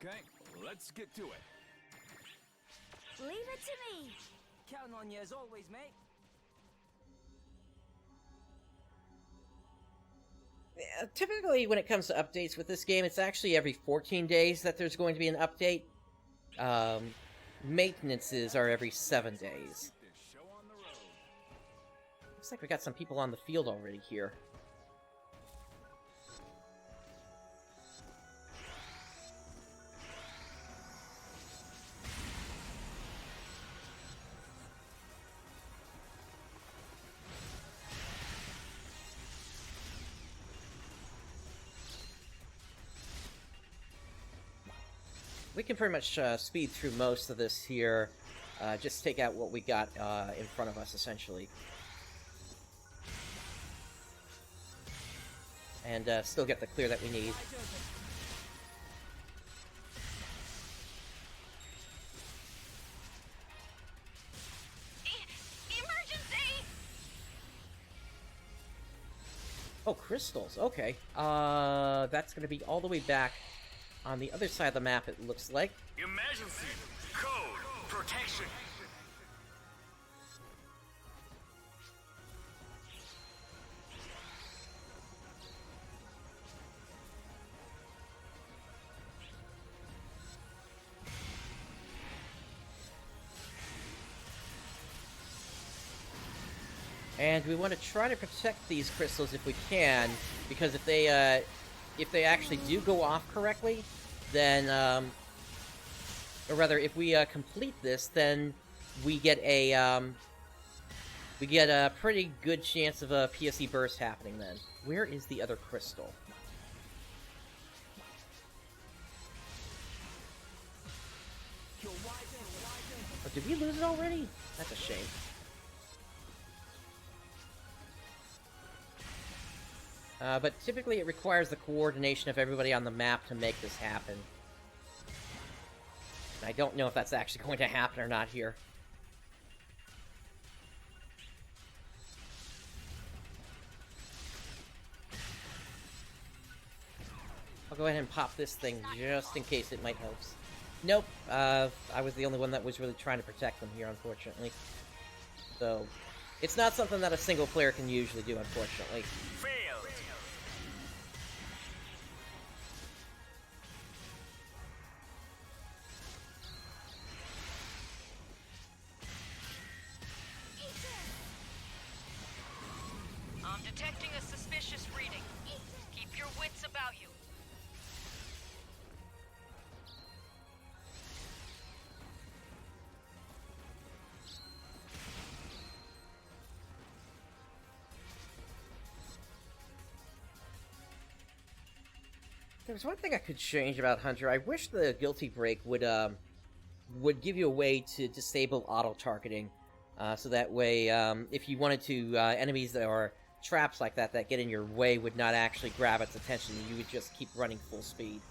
Okay, let's get to it. Leave it to me! Counting on you as always, mate. Typically, when it comes to updates with this game, it's actually every 14 days that there's going to be an update. Maintenances are every 7 days. This show on the road. Looks like we got some people on the field already here. We can pretty much speed through most of this here, just take out what we got in front of us, essentially. And still get the clear that we need. Emergency! Oh, crystals, okay. That's gonna be all the way back on the other side of the map, it looks like. Emergency. Code. Protection. And we want to try to protect these crystals if we can, because if they actually do go off correctly, then, or rather, if we complete this, then we get a pretty good chance of a PSE burst happening then. Where is the other crystal? You're wide in, wide Oh, did we lose it already? That's a shame. But typically it requires the coordination of everybody on the map to make this happen. And I don't know if that's actually going to happen or not here. I'll go ahead and pop this thing just in case it might help. Nope, I was the only one that was really trying to protect them here, unfortunately. So, it's not something that a single player can usually do, unfortunately. Failed. I'm detecting a suspicious reading. Keep your wits about you. There's one thing I could change about Hunter. I wish the Guilty Break would give you a way to disable auto-targeting. So that way, if you wanted to, enemies that are traps like that that get in your way would not actually grab its attention. You would just keep running full speed.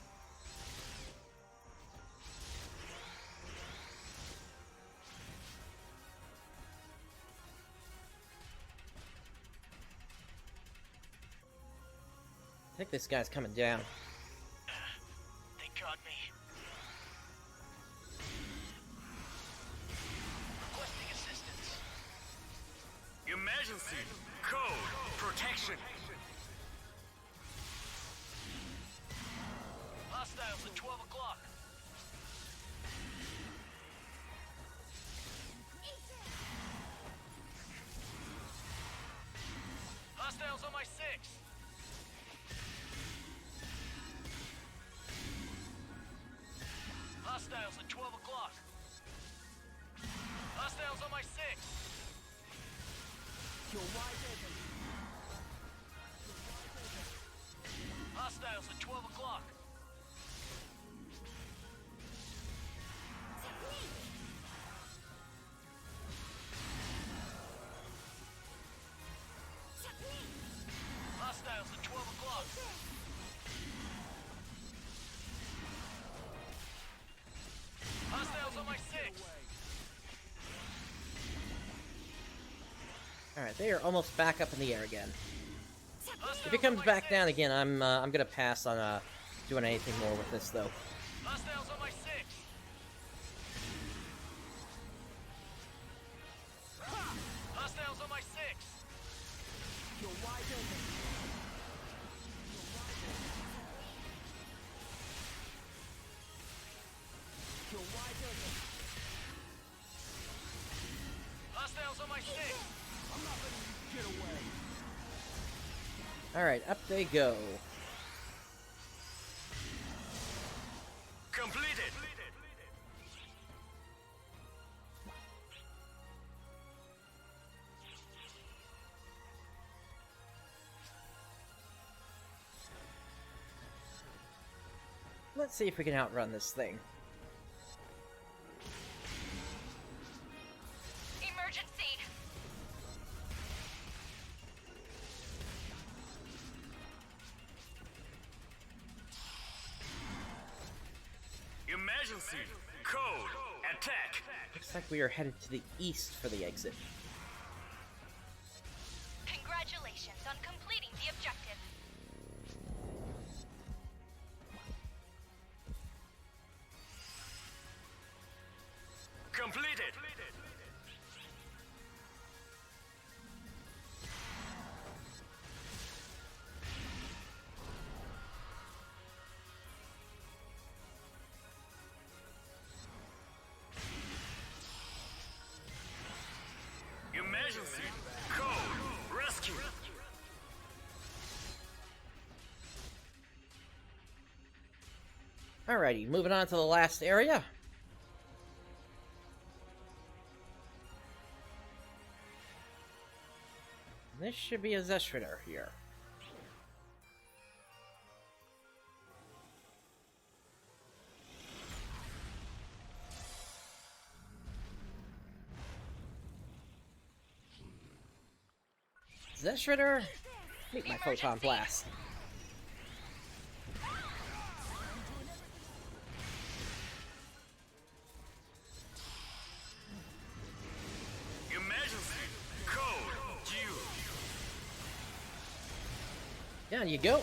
I think this guy's coming down. They caught me. Requesting assistance. Emergency. Code. Protection. Hostiles at 12 o'clock. Hostiles on my 6. Hostiles at 12 o'clock. Hostiles on my 6. You're wide open. Hostiles at 12 o'clock. Hostiles at 12 o'clock. Hostiles on my 6. Alright, they are almost back up in the air again. Hostiles If it comes on my back 6. down again, I'm gonna pass on doing anything more with this, though. Hostiles on my 6. Hostiles on my 6. You're wide open. You're wide open. Hostiles on my 6. I'm not letting you get away. Alright, up they go. Completed. Let's see if we can outrun this thing. Emergency! Emergency. Code. Attack. Looks like we are headed to the east for the exit. Congratulations on completing the objective. Completed. Emergency. Code. Rescue. Alrighty, moving on to the last area. This should be a Zeshrader here. that Shredder? Meet my Photon Blast. Emergency! Code! Due! Down you go.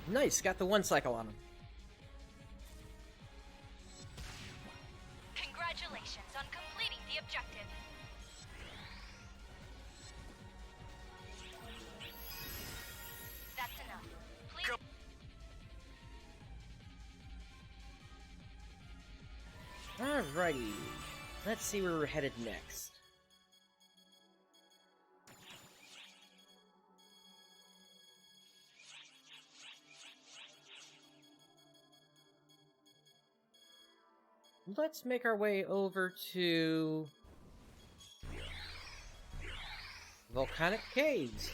Nice, got the one cycle on him. Congratulations on completing the objective. That's enough. Please. Alrighty. Let's see where we're headed next. Let's make our way over to Volcanic Caves.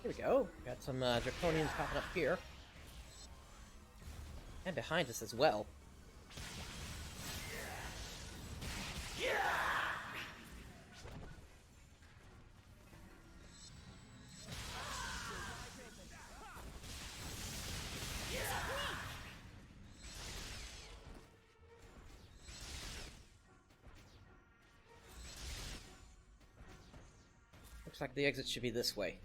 Here we go. Got some Draconians popping up here. And behind us as well. Looks like the exit should be this way.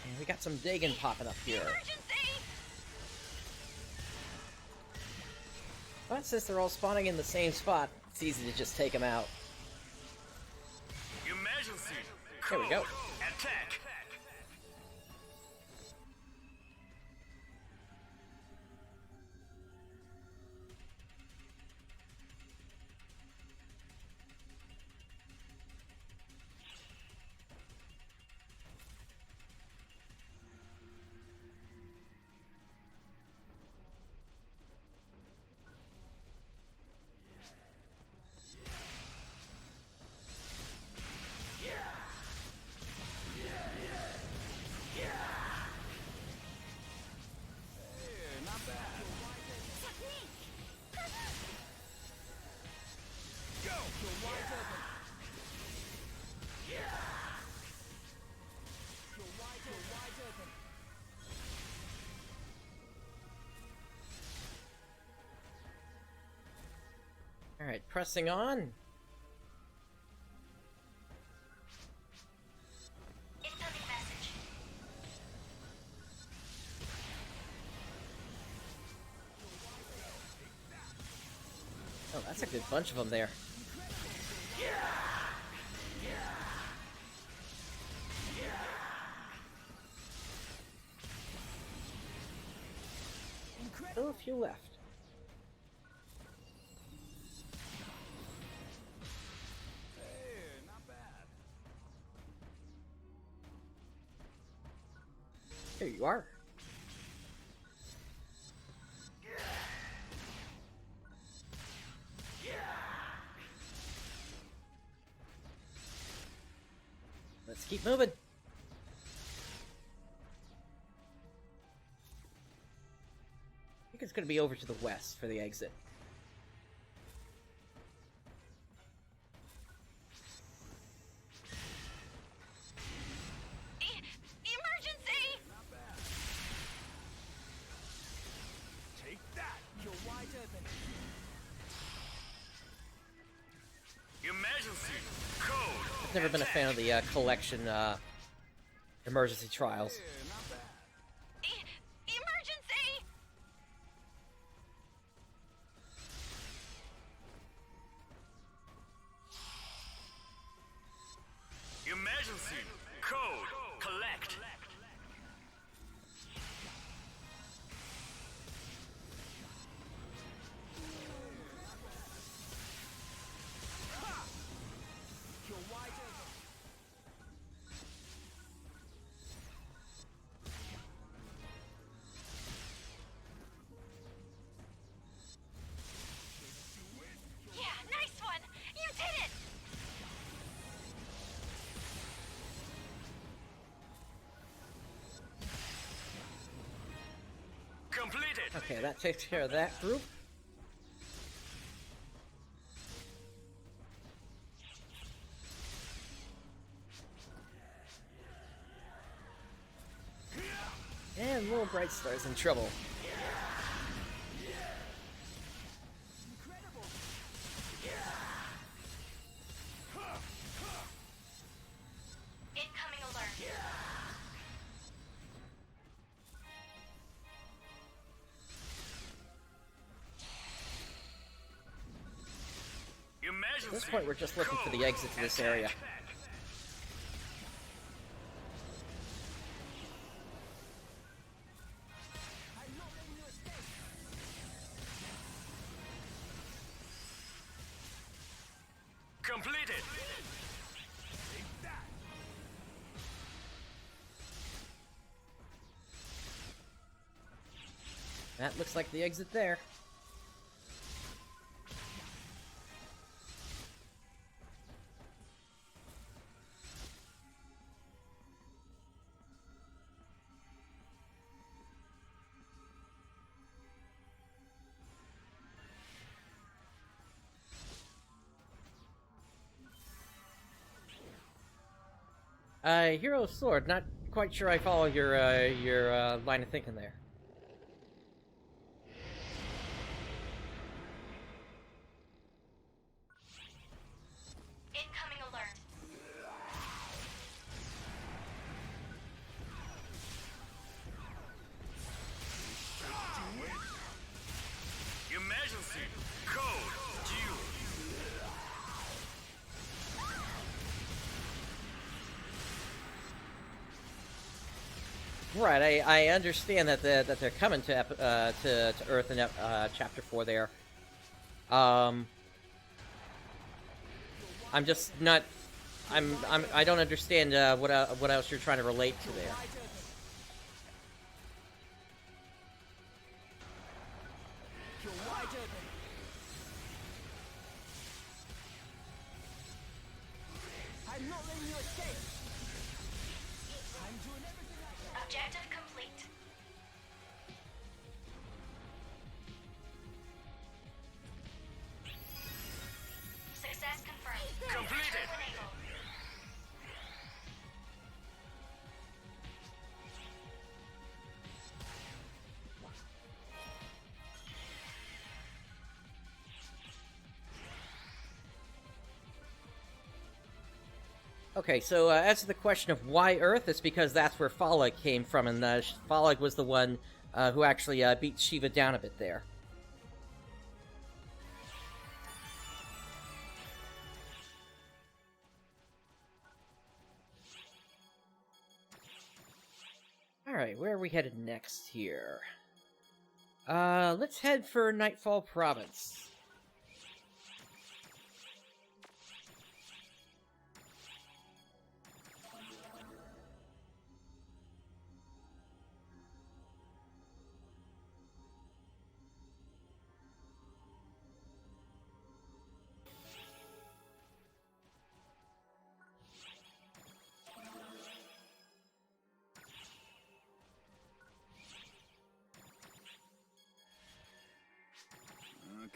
And we got some Dagon popping up here. But since they're all spawning in the same spot, it's easy to just take them out. Emergency! There we go. Attack! Alright, pressing on. Incoming message. Oh, that's a good bunch of them there. Still a few left. Here you are. Let's keep moving. going to be over to the west for the exit. Emergency! Take that! You're wide open. Emergency. Code. I've never been a fan of the collection emergency trials. Yeah, not bad. Emergency! Emergency. Code. Collect. You're wide open. Yeah, nice one! You did it! Completed. Okay, that takes care of that group. And little Brightstar's in trouble. Incredible. Incoming alert. Emergency. At this point, we're just looking for the exit to this area. I'm not letting you escape. Completed. That looks like the exit there. Hero Sword. Not quite sure I follow your line of thinking there. Incoming alert. Emergency. Code. Due. Right, I understand that they're coming to Earth in Chapter 4 there. I'm just not. I don't understand what else you're trying to relate to there. Wide open. You're wide open. I'm not letting you escape. I'm doing everything I can. Objective complete. Success confirmed. Completed. Turret enabled. Okay, so as to the question of why Earth, it's because that's where Falag came from, and Falag was the one who actually beat Shiva down a bit there. Alright, where are we headed next here? Let's head for Nightfall Province.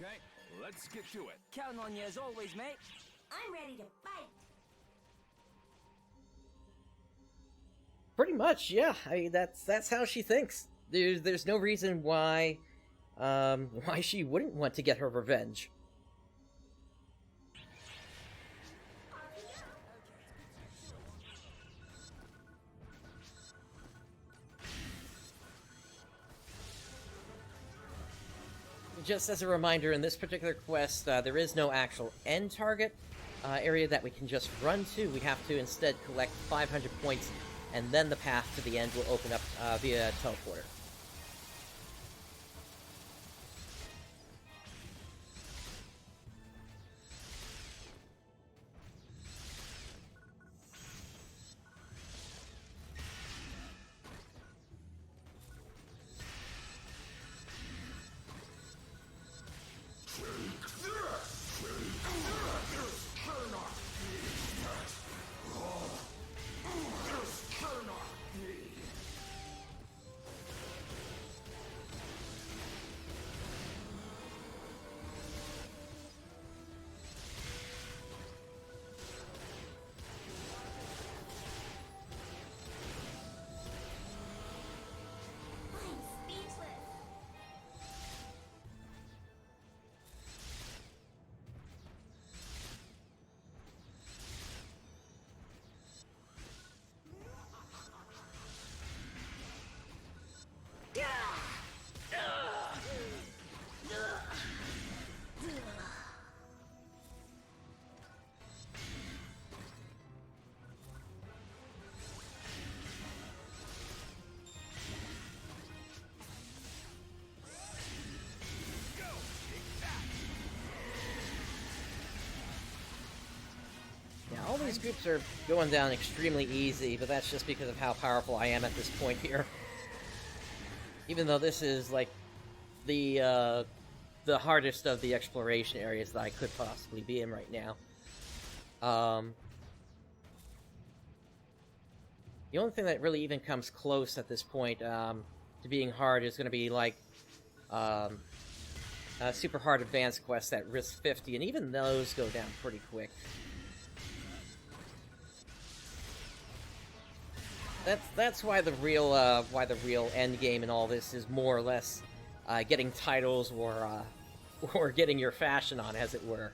Okay, let's get to it. Counting on you as always, mate. I'm ready to fight. Pretty much, yeah. I mean, that's how she thinks. There's no reason why she wouldn't want to get her revenge. Just as a reminder, in this particular quest, there is no actual end target area that we can just run to. We have to instead collect 500 points, and then the path to the end will open up via teleporter. All these groups are going down extremely easy, but that's just because of how powerful I am at this point here. Even though this is, like, the hardest of the exploration areas that I could possibly be in right now. The only thing that really even comes close at this point to being hard is going to be, like, super hard advanced quests at risk 50, and even those go down pretty quick. That's why the real end game in all this is more or less getting titles or getting your fashion on, as it were.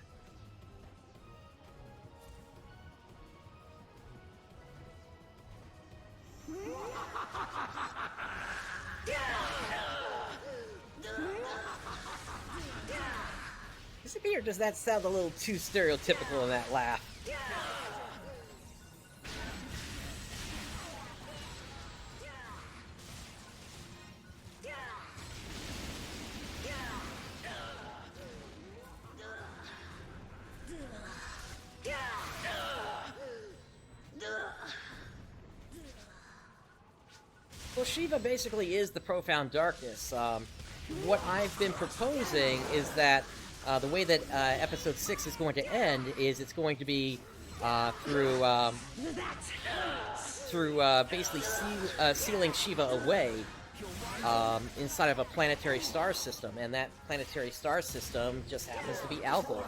Is it me, or does that sound a little too stereotypical in that laugh? Well, Shiva basically is the profound darkness. What I've been proposing is that the way that episode 6 is going to end is it's going to be through basically sealing Shiva away inside of a planetary star system, and that planetary star system just happens to be Algol.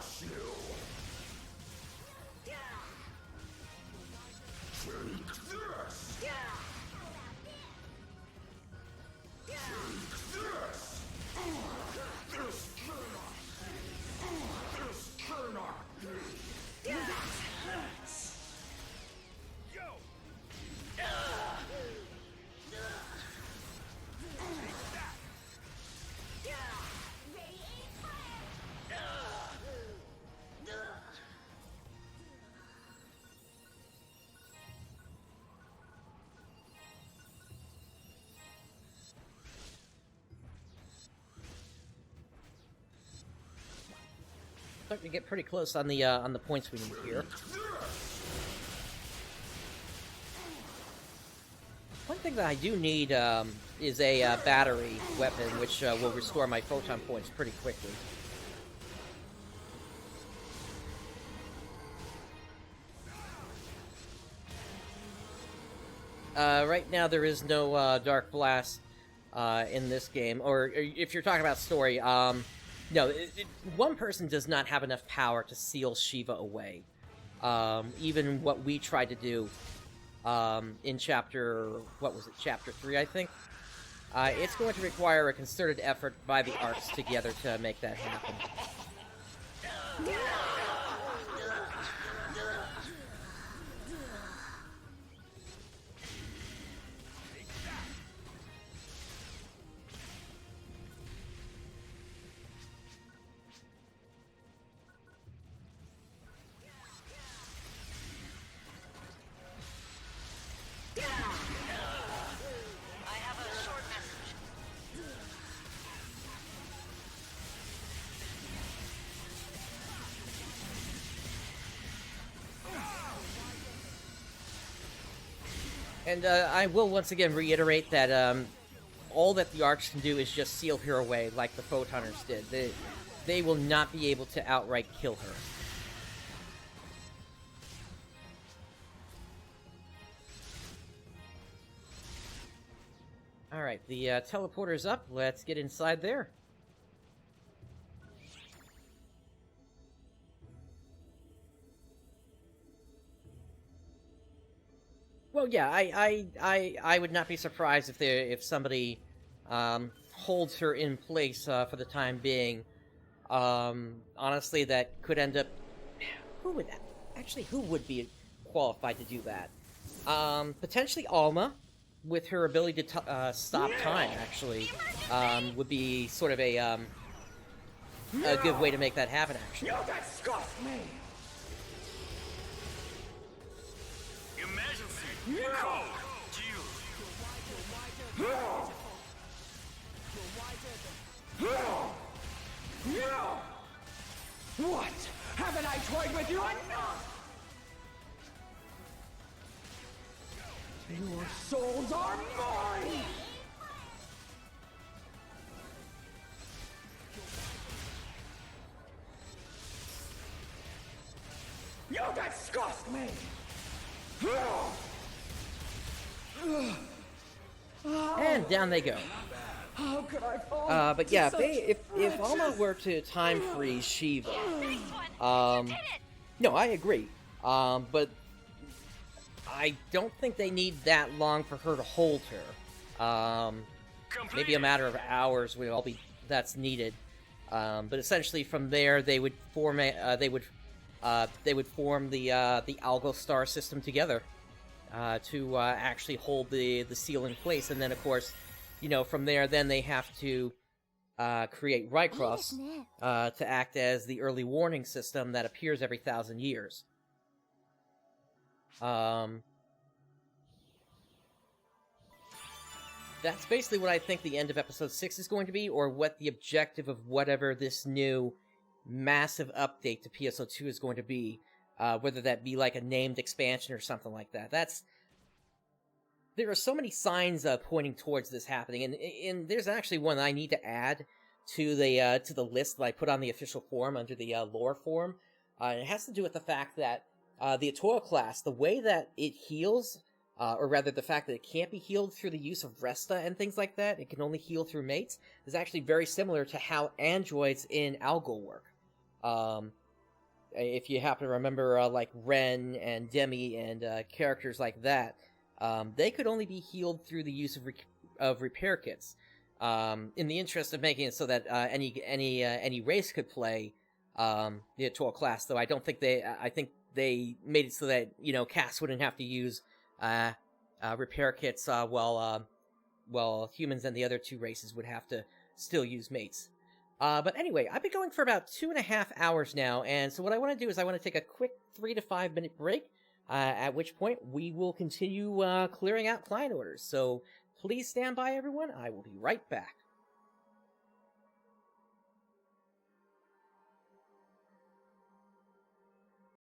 Starting to get pretty close on the points we need here. One thing that I do need is a battery weapon, which will restore my photon points pretty quickly. Right now there is no Dark Blast in this game, or if you're talking about story, No, one person does not have enough power to seal Shiva away. Even what we tried to do in chapter... What was it? Chapter 3, I think? It's going to require a concerted effort by the arcs together to make that happen. I have a short message. And I will once again reiterate that all that the arcs can do is just seal her away, like the Phothunters did. They will not be able to outright kill her. Alright, the teleporter's up. Let's get inside there. Well, yeah, I would not be surprised if somebody holds her in place for the time being. Honestly, that could end up... Who would be qualified to do that? Potentially Alma, with her ability to stop time, actually, would be sort of a good way to make that happen, actually. You can scoff me! Emergency! Code due! What? Haven't I toyed with you enough? Your souls are mine! You can scoff me! And down they go. How could I fall? But yeah, if Alma were to time freeze Shiva, no, I agree. But I don't think they need that long for her to hold her. Maybe a matter of hours would all be that's needed. But essentially, from there, they would form they would form the Algo Star system together to actually hold the seal in place, and then of course, you know, from there, then they have to create Rycross to act as the early warning system that appears every 1,000 years. That's basically what I think the end of Episode 6 is going to be, or what the objective of whatever this new massive update to PSO2 is going to be, whether that be like a named expansion or something like that. There are so many signs pointing towards this happening, and there's actually one I need to add to the list that I put on the official forum under the lore forum. It has to do with the fact that the Atoa class, the way that it heals, or rather the fact that it can't be healed through the use of Resta and things like that, it can only heal through mates, is actually very similar to how androids in Algo work. If you happen to remember, like Ren and Demi and characters like that, they could only be healed through the use of repair kits. In the interest of making it so that any race could play the Atoa class, though I don't think I think they made it so that, you know, Cass wouldn't have to use repair kits while humans and the other two races would have to still use mates. But anyway, I've been going for about 2.5 hours now, and so what I want to do is I want to take a quick 3 to 5 minute break, at which point we will continue clearing out client orders. So please stand by, everyone. I will be right back.